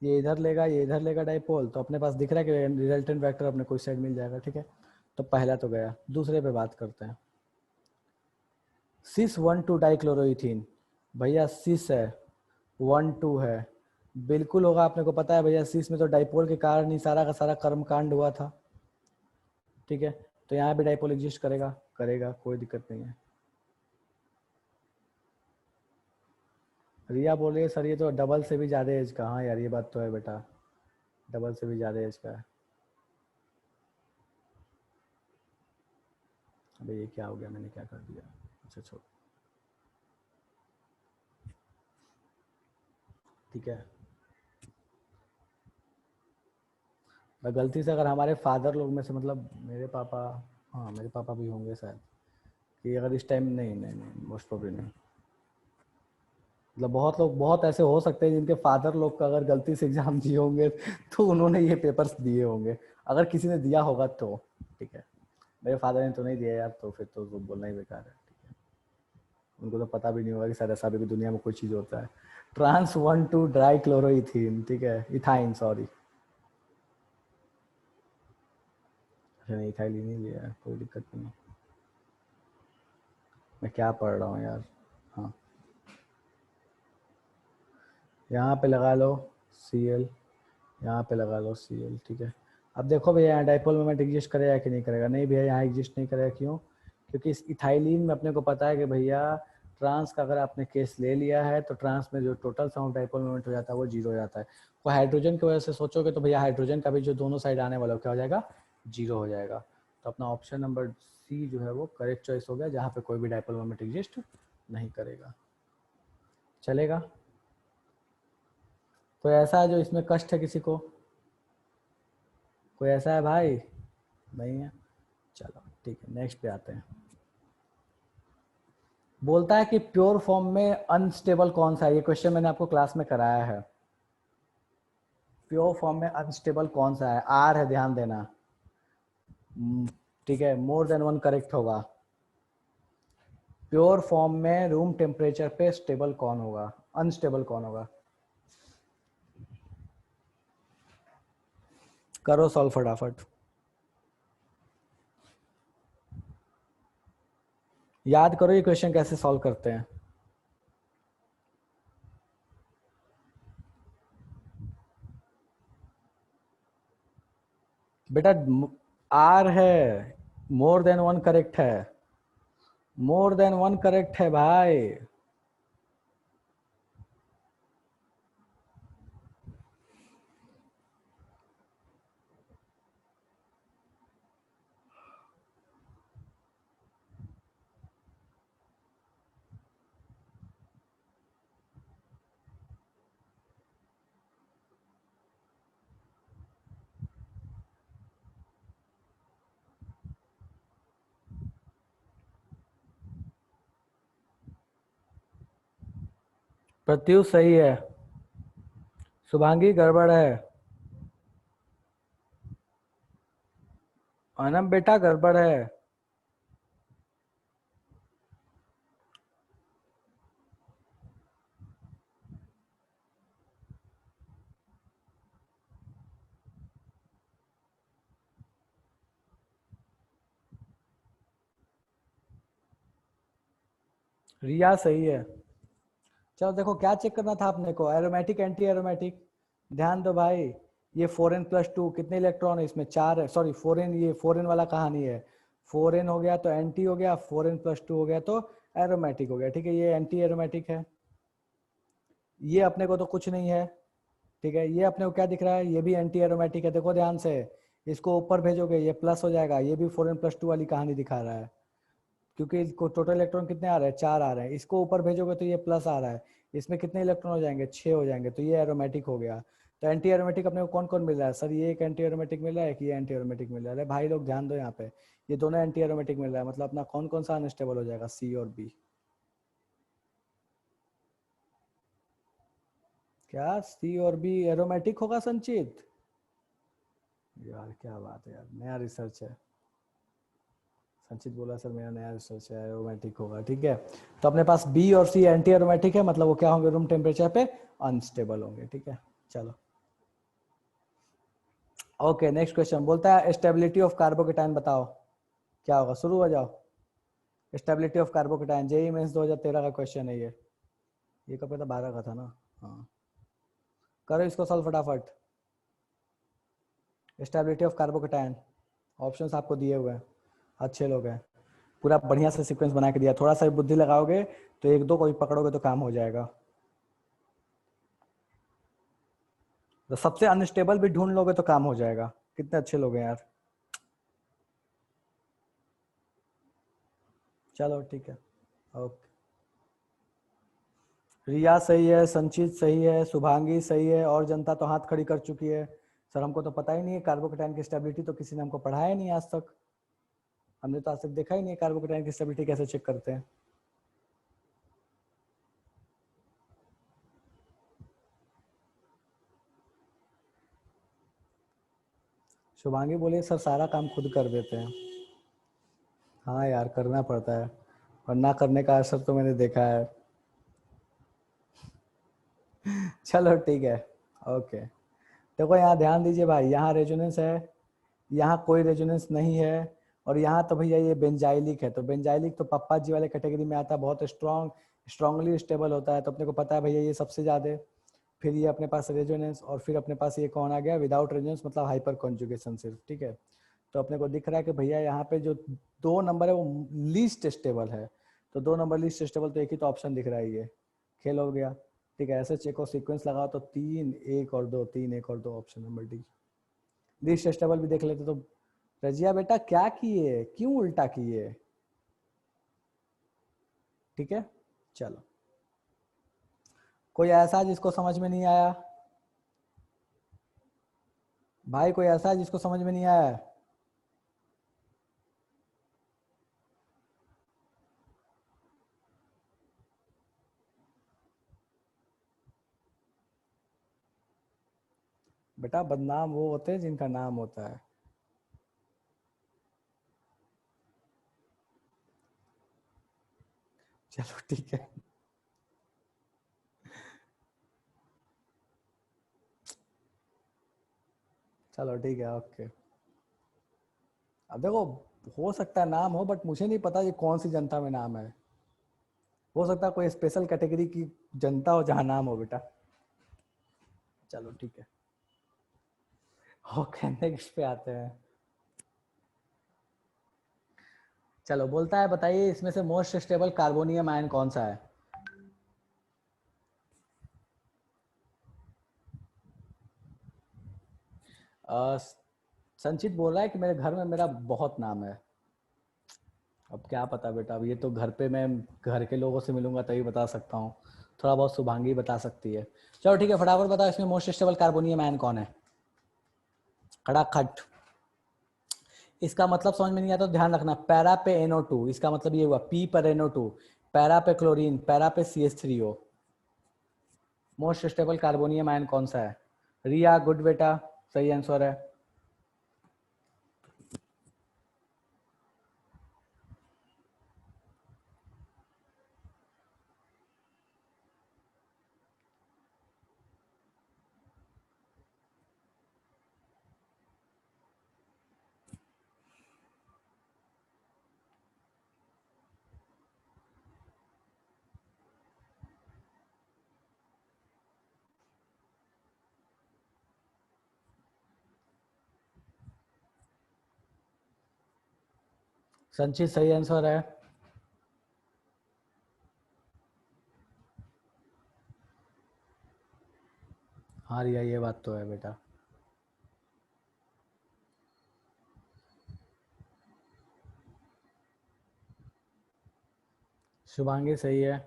ये इधर लेगा, ये इधर लेगा डाइपोल, तो अपने पास दिख रहा है कि रिजल्टेंट वेक्टर अपने कोई साइड मिल जाएगा, ठीक है। तो पहला तो गया, दूसरे पे बात करते हैं। सिस 1,2 डाइक्लोरोइथीन, भैया सिस है, 1,2 है, बिल्कुल होगा। आपने को पता है भैया सिस में तो डाइपोल के कारण ही सारा का सारा कर्मकांड हुआ था, ठीक है। तो यहाँ भी डाइपोल एग्जिस्ट करेगा, करेगा, कोई दिक्कत नहीं है। रिया बोल रही है सर ये तो डबल से भी ज्यादा एज का। हाँ यार ये बात तो है बेटा, डबल से भी ज्यादा एज का है। अबे ये क्या हो गया, मैंने क्या कर दिया। अच्छा छोड़, ठीक है। मैं गलती से अगर हमारे फादर लोग में से, मतलब मेरे पापा, हाँ मेरे पापा भी होंगे शायद, कि अगर इस टाइम, नहीं नहीं नहीं, मोस्ट प्रोबेबली नहीं। मतलब बहुत लोग, बहुत ऐसे हो सकते हैं जिनके फादर लोग का अगर गलती से एग्जाम दिए होंगे तो उन्होंने ये पेपर्स दिए होंगे, अगर किसी ने दिया होगा तो, ठीक है। मेरे फादर ने तो नहीं दिया यार, तो फिर तो बोलना ही बेकार है, ठीक है। उनको तो पता भी नहीं होगा कि शायद ऐसा भी दुनिया में कोई चीज़ होता है। ट्रांस 1,2 ड्राई क्लोरोइथीन, ठीक है, इथाइन, सॉरी। अच्छा नहीं, इथाइल ही नहीं लिया है, कोई दिक्कत नहीं है। मैं क्या पढ़ रहा हूँ यार। हाँ यहाँ पे लगा लो Cl, यहाँ पे लगा लो Cl, ठीक है। अब देखो भैया यहाँ डाइपोल मोमेंट एग्जिस्ट करेगा कि नहीं करेगा। नहीं भैया यहाँ एग्जिस्ट नहीं करेगा, क्यों? क्योंकि इस इथाइलिन में अपने को पता है कि भैया ट्रांस का अगर आपने केस ले लिया है तो ट्रांस में जो टोटल साउंड डाइपोल मोमेंट हो जाता है वो जीरो हो जाता है। तो हाइड्रोजन की वजह से सोचोगे तो भैया हाइड्रोजन का भी जो दोनों साइड आने वाला क्या हो जाएगा, जीरो हो जाएगा। तो अपना ऑप्शन नंबर सी जो है वो करेक्ट चॉइस हो गया, जहाँ पे कोई भी डाइपोल मोमेंट एग्जिस्ट नहीं करेगा। चलेगा? कोई ऐसा है जो इसमें कष्ट है किसी को? कोई ऐसा है भाई? नहीं है? चलो ठीक है, नेक्स्ट पे आते हैं। बोलता है कि प्योर फॉर्म में अनस्टेबल कौन सा है। ये क्वेश्चन मैंने आपको क्लास में कराया है। प्योर फॉर्म में अनस्टेबल कौन सा है? आर है, ध्यान देना, ठीक है। मोर देन वन करेक्ट होगा। प्योर फॉर्म में रूम टेम्परेचर पे स्टेबल कौन होगा, अनस्टेबल कौन होगा? करो सॉल्व फटाफट। याद करो ये क्वेश्चन कैसे सॉल्व करते हैं। बेटा आर है, मोर देन वन करेक्ट है, मोर देन वन करेक्ट है भाई। प्रत्युष सही है, शुभांगी गड़बड़ है, अनम बेटा गड़बड़ है। रिया सही है। चलो देखो क्या चेक करना था आपने को, एरोमेटिक एंटी एरोमेटिक। ध्यान दो भाई, ये 4n+2 कितने इलेक्ट्रॉन है इसमें? 4 है, सॉरी 4n, ये 4n वाला कहानी है। 4n हो गया तो एंटी हो गया, 4n+2 हो गया तो एरोमेटिक हो गया, ठीक है। ये एंटी एरोमेटिक है। ये अपने को तो कुछ नहीं है, ठीक है। ये अपने को क्या दिख रहा है, ये भी एंटी एरोमेटिक है, देखो ध्यान से। इसको ऊपर भेजोगे ये प्लस हो जाएगा, ये भी 4n+2 वाली कहानी दिखा रहा है, क्योंकि इसको टोटल इलेक्ट्रॉन कितने आ रहे हैं, 4 आ रहे हैं। इसको ऊपर भेजोगे तो ये प्लस आ रहा है, इसमें कितने इलेक्ट्रॉन हो जाएंगे, 6 हो जाएंगे, तो ये एरोमेटिक हो गया। तो एंटी एरोमेटिक अपने को कौन कौन मिल रहा है सर, ये एक एंटी एरोमेटिक मिल रहा है कि ये एंटी एरोमेटिक मिल रहा है। अरे भाई लोग ध्यान दो यहाँ पे, ये दोनों एंटी एरोमेटिक मिल रहा है, मतलब अपना कौन कौन सा अनस्टेबल हो जाएगा, सी और बी। क्या सी और बी एरोमेटिक होगा संचित? यार क्या बात है यार, नया रिसर्च है। संचित बोला सर मेरा नया रिसर्च है, एरोमेटिक होगा, ठीक है। तो अपने पास बी और सी एंटी एरोमेटिक है, मतलब वो क्या होंगे, रूम टेम्परेचर पे अनस्टेबल होंगे, ठीक है। चलो ओके, नेक्स्ट क्वेश्चन बोलता है स्टेबिलिटी ऑफ कार्बोकेटाइन बताओ, क्या होगा, शुरू हो जाओ। Stability of carbocation, JEE Mains 2013 का क्वेश्चन है ये कब था, 12 का था ना। हाँ करो इसको सॉल्व फटाफट। स्टेबिलिटी ऑफ कार्बोकेटाइन, ऑप्शंस आपको दिए हुए हैं, अच्छे लोग हैं, पूरा बढ़िया से सीक्वेंस बना के दिया, थोड़ा सा बुद्धि लगाओगे तो एक दो को भी पकड़ोगे तो काम हो जाएगा। तो सबसे अनस्टेबल भी ढूंढ लोगे तो काम हो जाएगा। कितने अच्छे लोग हैं यार। चलो ठीक है, ओके। रिया सही है, संचित सही है, शुभांगी सही है, और जनता तो हाथ खड़ी कर चुकी है। सर हमको तो पता ही नहीं है कार्बोकेटाइन की स्टेबिलिटी, तो किसी ने हमको पढ़ाया ही नहीं आज तक, हमने तो आज तक देखा ही नहीं कार्बोकेटाइन की स्टेबिलिटी कैसे चेक करते हैं। शुभांगी बोलिए सर सारा काम खुद कर देते हैं। हाँ यार करना पड़ता है, और ना करने का असर तो मैंने देखा है। चलो ठीक है, ओके। देखो यहाँ ध्यान दीजिए भाई, यहाँ रेजोनेंस है, यहाँ कोई रेजोनेंस नहीं है, और यहाँ तो भैया ये बेंजाइलिक है, तो बेंजाइलिक तो पप्पा जी वाले कैटेगरी में आता है, बहुत स्ट्रांगली स्टेबल होता है, तो अपने को पता है भैया ये सबसे ज्यादा। फिर ये अपने पास रेजोनेंस, और फिर अपने पास ये कौन आ गया, विदाउट रेजोनेंस मतलब हाइपर कॉन्जुगेशन सिर्फ, ठीक है। तो अपने को दिख रहा है कि भैया यहाँ पे जो 2 नंबर है वो लीस्ट स्टेबल है, तो 2 नंबर लीस्ट स्टेबल, तो एक ही तो ऑप्शन दिख रहा है, ये खेल हो गया, ठीक है। ऐसे चेक और सीक्वेंस लगाओ तो 3 1 और 2, 3 1 और 2, option number D. Least stable भी देख लेते तो। रजिया बेटा क्या किए, क्यों उल्टा किए, ठीक है। चलो कोई ऐसा जिसको समझ में नहीं आया, भाई कोई ऐसा जिसको समझ में नहीं आया? बेटा बदनाम वो होते हैं जिनका नाम होता है। चलो ठीक है, चलो ठीक है, ओके। अब देखो, हो सकता है नाम हो, बट मुझे नहीं पता ये कौन सी जनता में नाम है। हो सकता है कोई स्पेशल कैटेगरी की जनता हो जहाँ नाम हो बेटा। चलो ठीक है, ओके नेक्स्ट पे आते हैं। चलो बोलता है बताइए इसमें से मोस्ट स्टेबल कार्बोनियम आयन कौन सा है। अ, संचित बोल रहा है कि मेरे घर में मेरा बहुत नाम है। अब क्या पता बेटा, अब ये तो घर पे मैं घर के लोगों से मिलूंगा तभी बता सकता हूँ, थोड़ा बहुत शुभांगी बता सकती है। चलो ठीक है, फटाफट बताओ इसमें मोस्ट स्टेबल कार्बोनियम आयन कौन है, खड़ाखट। इसका मतलब समझ में नहीं आता तो ध्यान रखना, पैरा पे NO2, इसका मतलब ये हुआ P पर NO2, पैरा पे क्लोरीन, पैरा पे CH3O। Most stable carbonium ion कौन सा है? रिया गुड बेटा, सही आंसर है। संचित सही आंसर है। हाँ रिया ये बात तो है बेटा। शुभांगी सही है।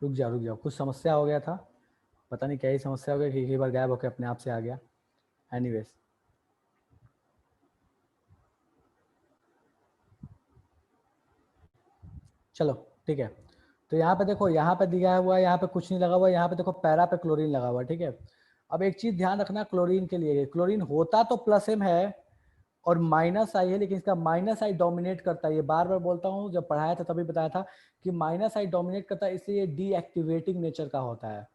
रुक जाओ कुछ समस्या हो गया था, पता नहीं क्या ही समस्या हो गई कि कई बार गायब होकर अपने आप से आ गया। एनीवेज, चलो ठीक है। तो यहाँ पे देखो, यहाँ पे दिया हुआ है, यहाँ पे कुछ नहीं लगा हुआ है, यहाँ पे देखो पैरा पे क्लोरीन लगा हुआ है, ठीक है। अब एक चीज ध्यान रखना क्लोरीन के लिए, क्लोरीन होता तो प्लस एम है और माइनस आई है, लेकिन इसका माइनस आई डोमिनेट करता है। ये बार बार बोलता हूँ, जब पढ़ाया था तभी बताया था कि माइनस आई डोमिनेट करता है, इसलिए डीएक्टिवेटिंग नेचर का होता है,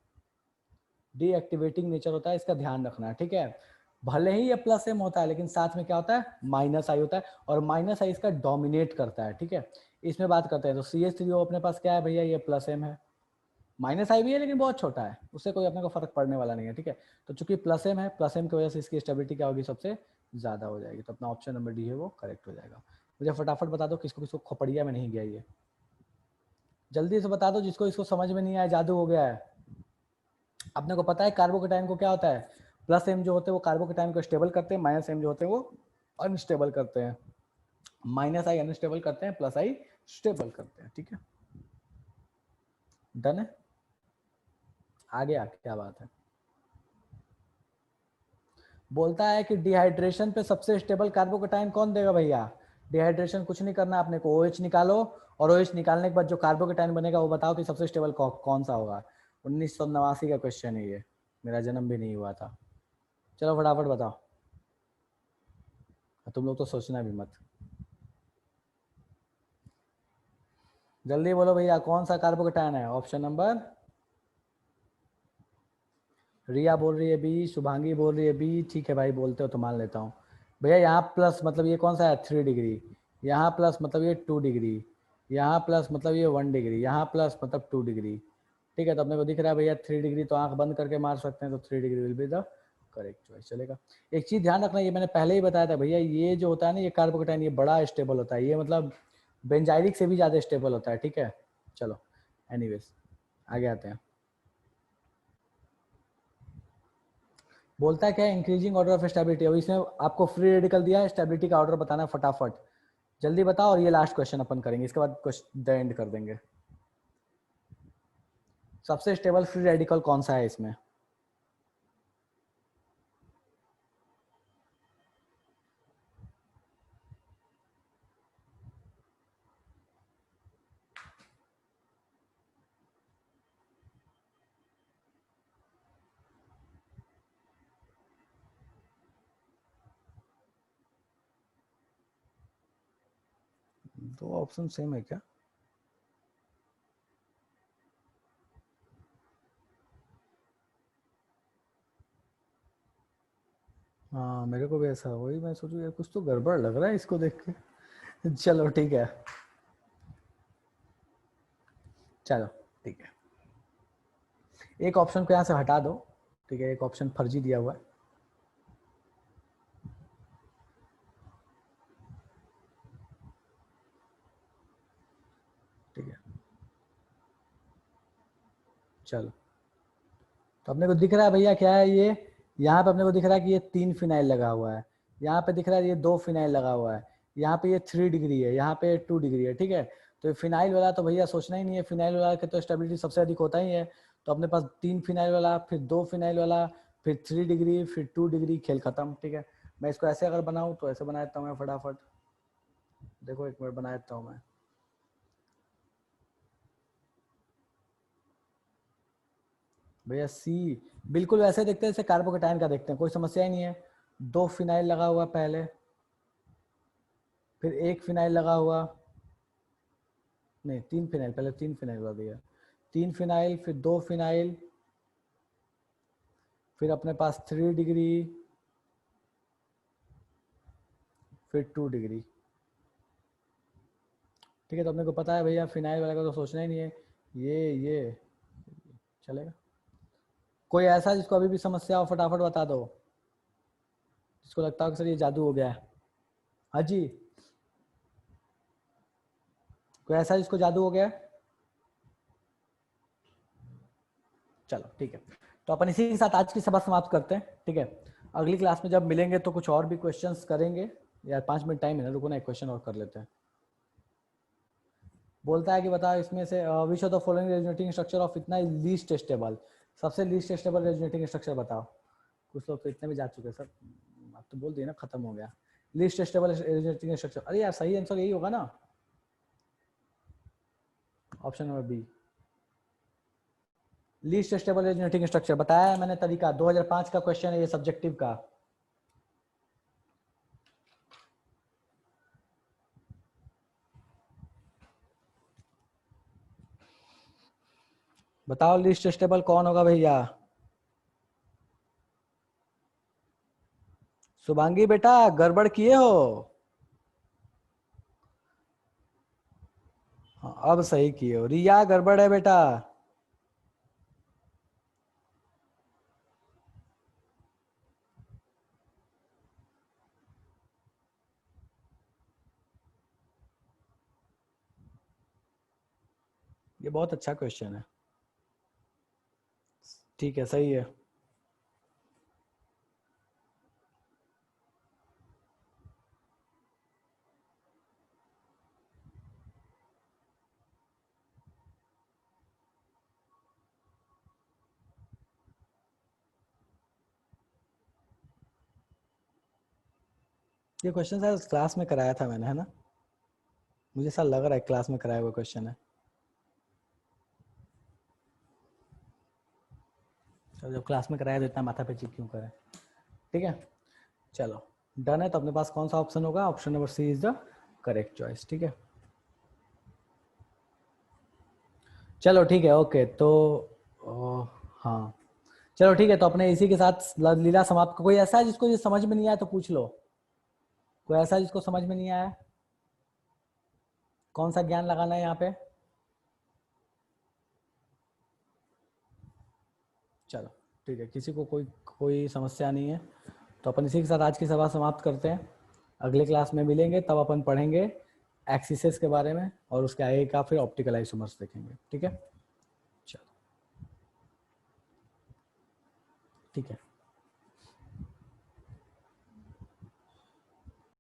डीएक्टिवेटिंग नेचर होता है, इसका ध्यान रखना, ठीक है। भले ही ये प्लस एम होता है, लेकिन साथ में क्या होता है, माइनस आई होता है, और माइनस आई इसका डोमिनेट करता है, ठीक है। इसमें बात करते हैं, तो CH3O अपने पास क्या है भैया, ये प्लस एम है, माइनस आई भी है लेकिन बहुत छोटा है, उससे कोई अपने को फर्क पड़ने वाला नहीं है, ठीक है। तो चूंकि प्लस एम है, प्लस एम की वजह से इसकी स्टेबिलिटी क्या होगी, सबसे ज्यादा हो जाएगी, तो अपना ऑप्शन नंबर डी है वो करेक्ट हो जाएगा। मुझे फटाफट बता दो किसको किसको खोपड़िया में नहीं गया ये, जल्दी से बता दो, जिसको इसको समझ में नहीं आया जादू हो गया है। अपने को पता है कार्बोकेटाइन को क्या होता है, प्लस एम जो होते हैं वो कार्बोकेटाइन को स्टेबल करते हैं, माइनस एम जो होते हैं वो अनस्टेबल करते हैं, माइनस आई अनस्टेबल करते हैं, प्लस आई स्टेबल करते हैं, ठीक है। डन है, आगे आ क्या बात है। बोलता है कि डिहाइड्रेशन पे सबसे स्टेबल कार्बोकेटाइन कौन देगा भैया, डिहाइड्रेशन कुछ नहीं करना आपने को, OH निकालो, और OH निकालने के बाद जो कार्बोकेटाइन बनेगा वो बताओ कि सबसे स्टेबल कौन सा होगा। 1989 का क्वेश्चन है ये, मेरा जन्म भी नहीं हुआ था। चलो फटाफट बताओ, तुम लोग तो सोचना भी मत, जल्दी बोलो भैया कौन सा कार्बोकेटाइन है। ऑप्शन नंबर, रिया बोल रही है बी, शुभांगी बोल रही है बी, ठीक है भाई बोलते हो तो मान लेता हूँ। भैया यहाँ प्लस मतलब ये कौन सा है, 3 डिग्री, यहाँ प्लस मतलब ये 2 डिग्री, यहाँ प्लस मतलब ये 1 डिग्री, यहाँ प्लस मतलब 2 डिग्री, ठीक है। तो अपने को दिख रहा है भैया 3 डिग्री, तो आंख बंद करके मार सकते हैं, तो 3 degree will be the correct choice, चलेगा। एक चीज ध्यान रखना, ये मैंने पहले ही बताया था भैया, ये जो होता है ना ये कार्बोकेटाइन, ये बड़ा स्टेबल होता है, ये मतलब बेंजाइलिक से भी ज्यादा स्टेबल होता है, ठीक है। चलो एनीवेज आगे आते हैं। बोलता है क्या, इंक्रीजिंग ऑर्डर ऑफ स्टेबिलिटी। अब इसमें आपको फ्री रेडिकल दिया है, स्टेबिलिटी का ऑर्डर बताना है फटाफट, जल्दी बताओ, और ये लास्ट क्वेश्चन अपन करेंगे, इसके बाद द एंड कर देंगे। सबसे स्टेबल फ्री रेडिकल कौन सा है इसमें, दो ऑप्शन सेम है क्या, हाँ मेरे को भी ऐसा, वही मैं सोचू यार कुछ तो गड़बड़ लग रहा है इसको देख के। चलो ठीक है, चलो ठीक है, एक ऑप्शन को यहाँ से हटा दो, ठीक है, एक ऑप्शन फर्जी दिया हुआ है, ठीक है। चलो, तो अपने को दिख रहा है भैया क्या है ये, यहाँ पे अपने को दिख रहा है कि ये 3 फिनाइल लगा हुआ है, यहाँ पे दिख रहा है ये 2 फिनाइल लगा हुआ है, यहाँ पे ये 3 डिग्री है, यहाँ पे 2 डिग्री है, ठीक है। तो फिनाइल वाला तो भैया सोचना ही नहीं है, फिनाइल वाला के तो स्टेबिलिटी सबसे अधिक होता ही है। तो अपने पास 3 फिनाइल वाला, फिर 2 फिनाइल वाला, फिर 3 डिग्री, फिर 2 डिग्री, खेल खत्म। ठीक है, मैं इसको ऐसे अगर बनाऊं तो ऐसे बना देता हूँ मैं फटाफट। देखो एक मिनट बना देता हूँ मैं। भैया सी बिल्कुल वैसे देखते हैं जैसे कार्बोकेटाइन का देखते हैं, कोई समस्या ही नहीं है। 2 फिनाइल लगा हुआ पहले, फिर 1 फिनाइल लगा हुआ, नहीं 3 फिनाइल, पहले 3 फिनाइल लगा दिया, 3 फिनाइल, फिर 2 फिनाइल, फिर अपने पास 3 डिग्री, फिर 2 डिग्री। ठीक है, तो अपने को पता है भैया फिनाइल वाले का तो सोचना ही नहीं है। ये चलेगा। कोई ऐसा जिसको अभी भी समस्या हो फटाफट बता दो, जिसको लगता हो कि सर ये जादू हो गया है। हाँ जी, कोई ऐसा जिसको जादू हो गया है? चलो ठीक है, तो अपन इसी के साथ आज की सभा समाप्त करते हैं। ठीक है, अगली क्लास में जब मिलेंगे तो कुछ और भी क्वेश्चंस करेंगे। यार 5 मिनट टाइम है ना, रुको ना, एक क्वेश्चन और कर लेते हैं। बोलता है कि बताओ इसमें से which of the following resonating structure of इतना लीस्ट टेस्टेबल, सबसे लीस्ट टेस्टेबल रेजोनेटिंग स्ट्रक्चर बताओ। कुछ लोग तो इतने में जा चुके हैं सर, आप तो बोल दिए ना, खत्म हो गया। लीस्ट टेस्टेबल रेजोनेटिंग स्ट्रक्चर, अरे यार सही आंसर यही होगा ना, option number B. Least stable resonating structure बताया है मैंने तरीका, 2005 का क्वेश्चन है ये, सब्जेक्टिव का। बताओ लीस्ट टेस्टेबल कौन होगा भैया? शुभांगी बेटा गड़बड़ किए हो? हाँ, अब सही किए हो। रिया गड़बड़ है बेटा। ये बहुत अच्छा क्वेश्चन है। ठीक है, सही है। ये क्वेश्चन शायद क्लास में कराया था मैंने, है ना? मुझे ऐसा लग रहा है क्लास में कराया हुआ क्वेश्चन है। तो जब क्लास में कराया तो इतना माथा पेची क्यों करें। ठीक है, चलो डन है। तो अपने पास कौन सा ऑप्शन होगा? Option number C is the correct choice. ठीक है, चलो ठीक है, ओके। तो हाँ चलो ठीक है, तो अपने इसी के साथ लीला समाप्त। कोई ऐसा है जिसको ये समझ में नहीं आया तो पूछ लो। कोई ऐसा जिसको समझ में नहीं आया? कौन सा ज्ञान लगाना है यहाँ पे? चलो ठीक है, किसी को कोई कोई समस्या नहीं है। तो अपन इसी के साथ आज की सभा समाप्त करते हैं। अगले क्लास में मिलेंगे, तब अपन पढ़ेंगे एक्सिसेस के बारे में, और उसके आगे का फिर ऑप्टिकल आइसोमर्स देखेंगे। ठीक है, चलो ठीक है।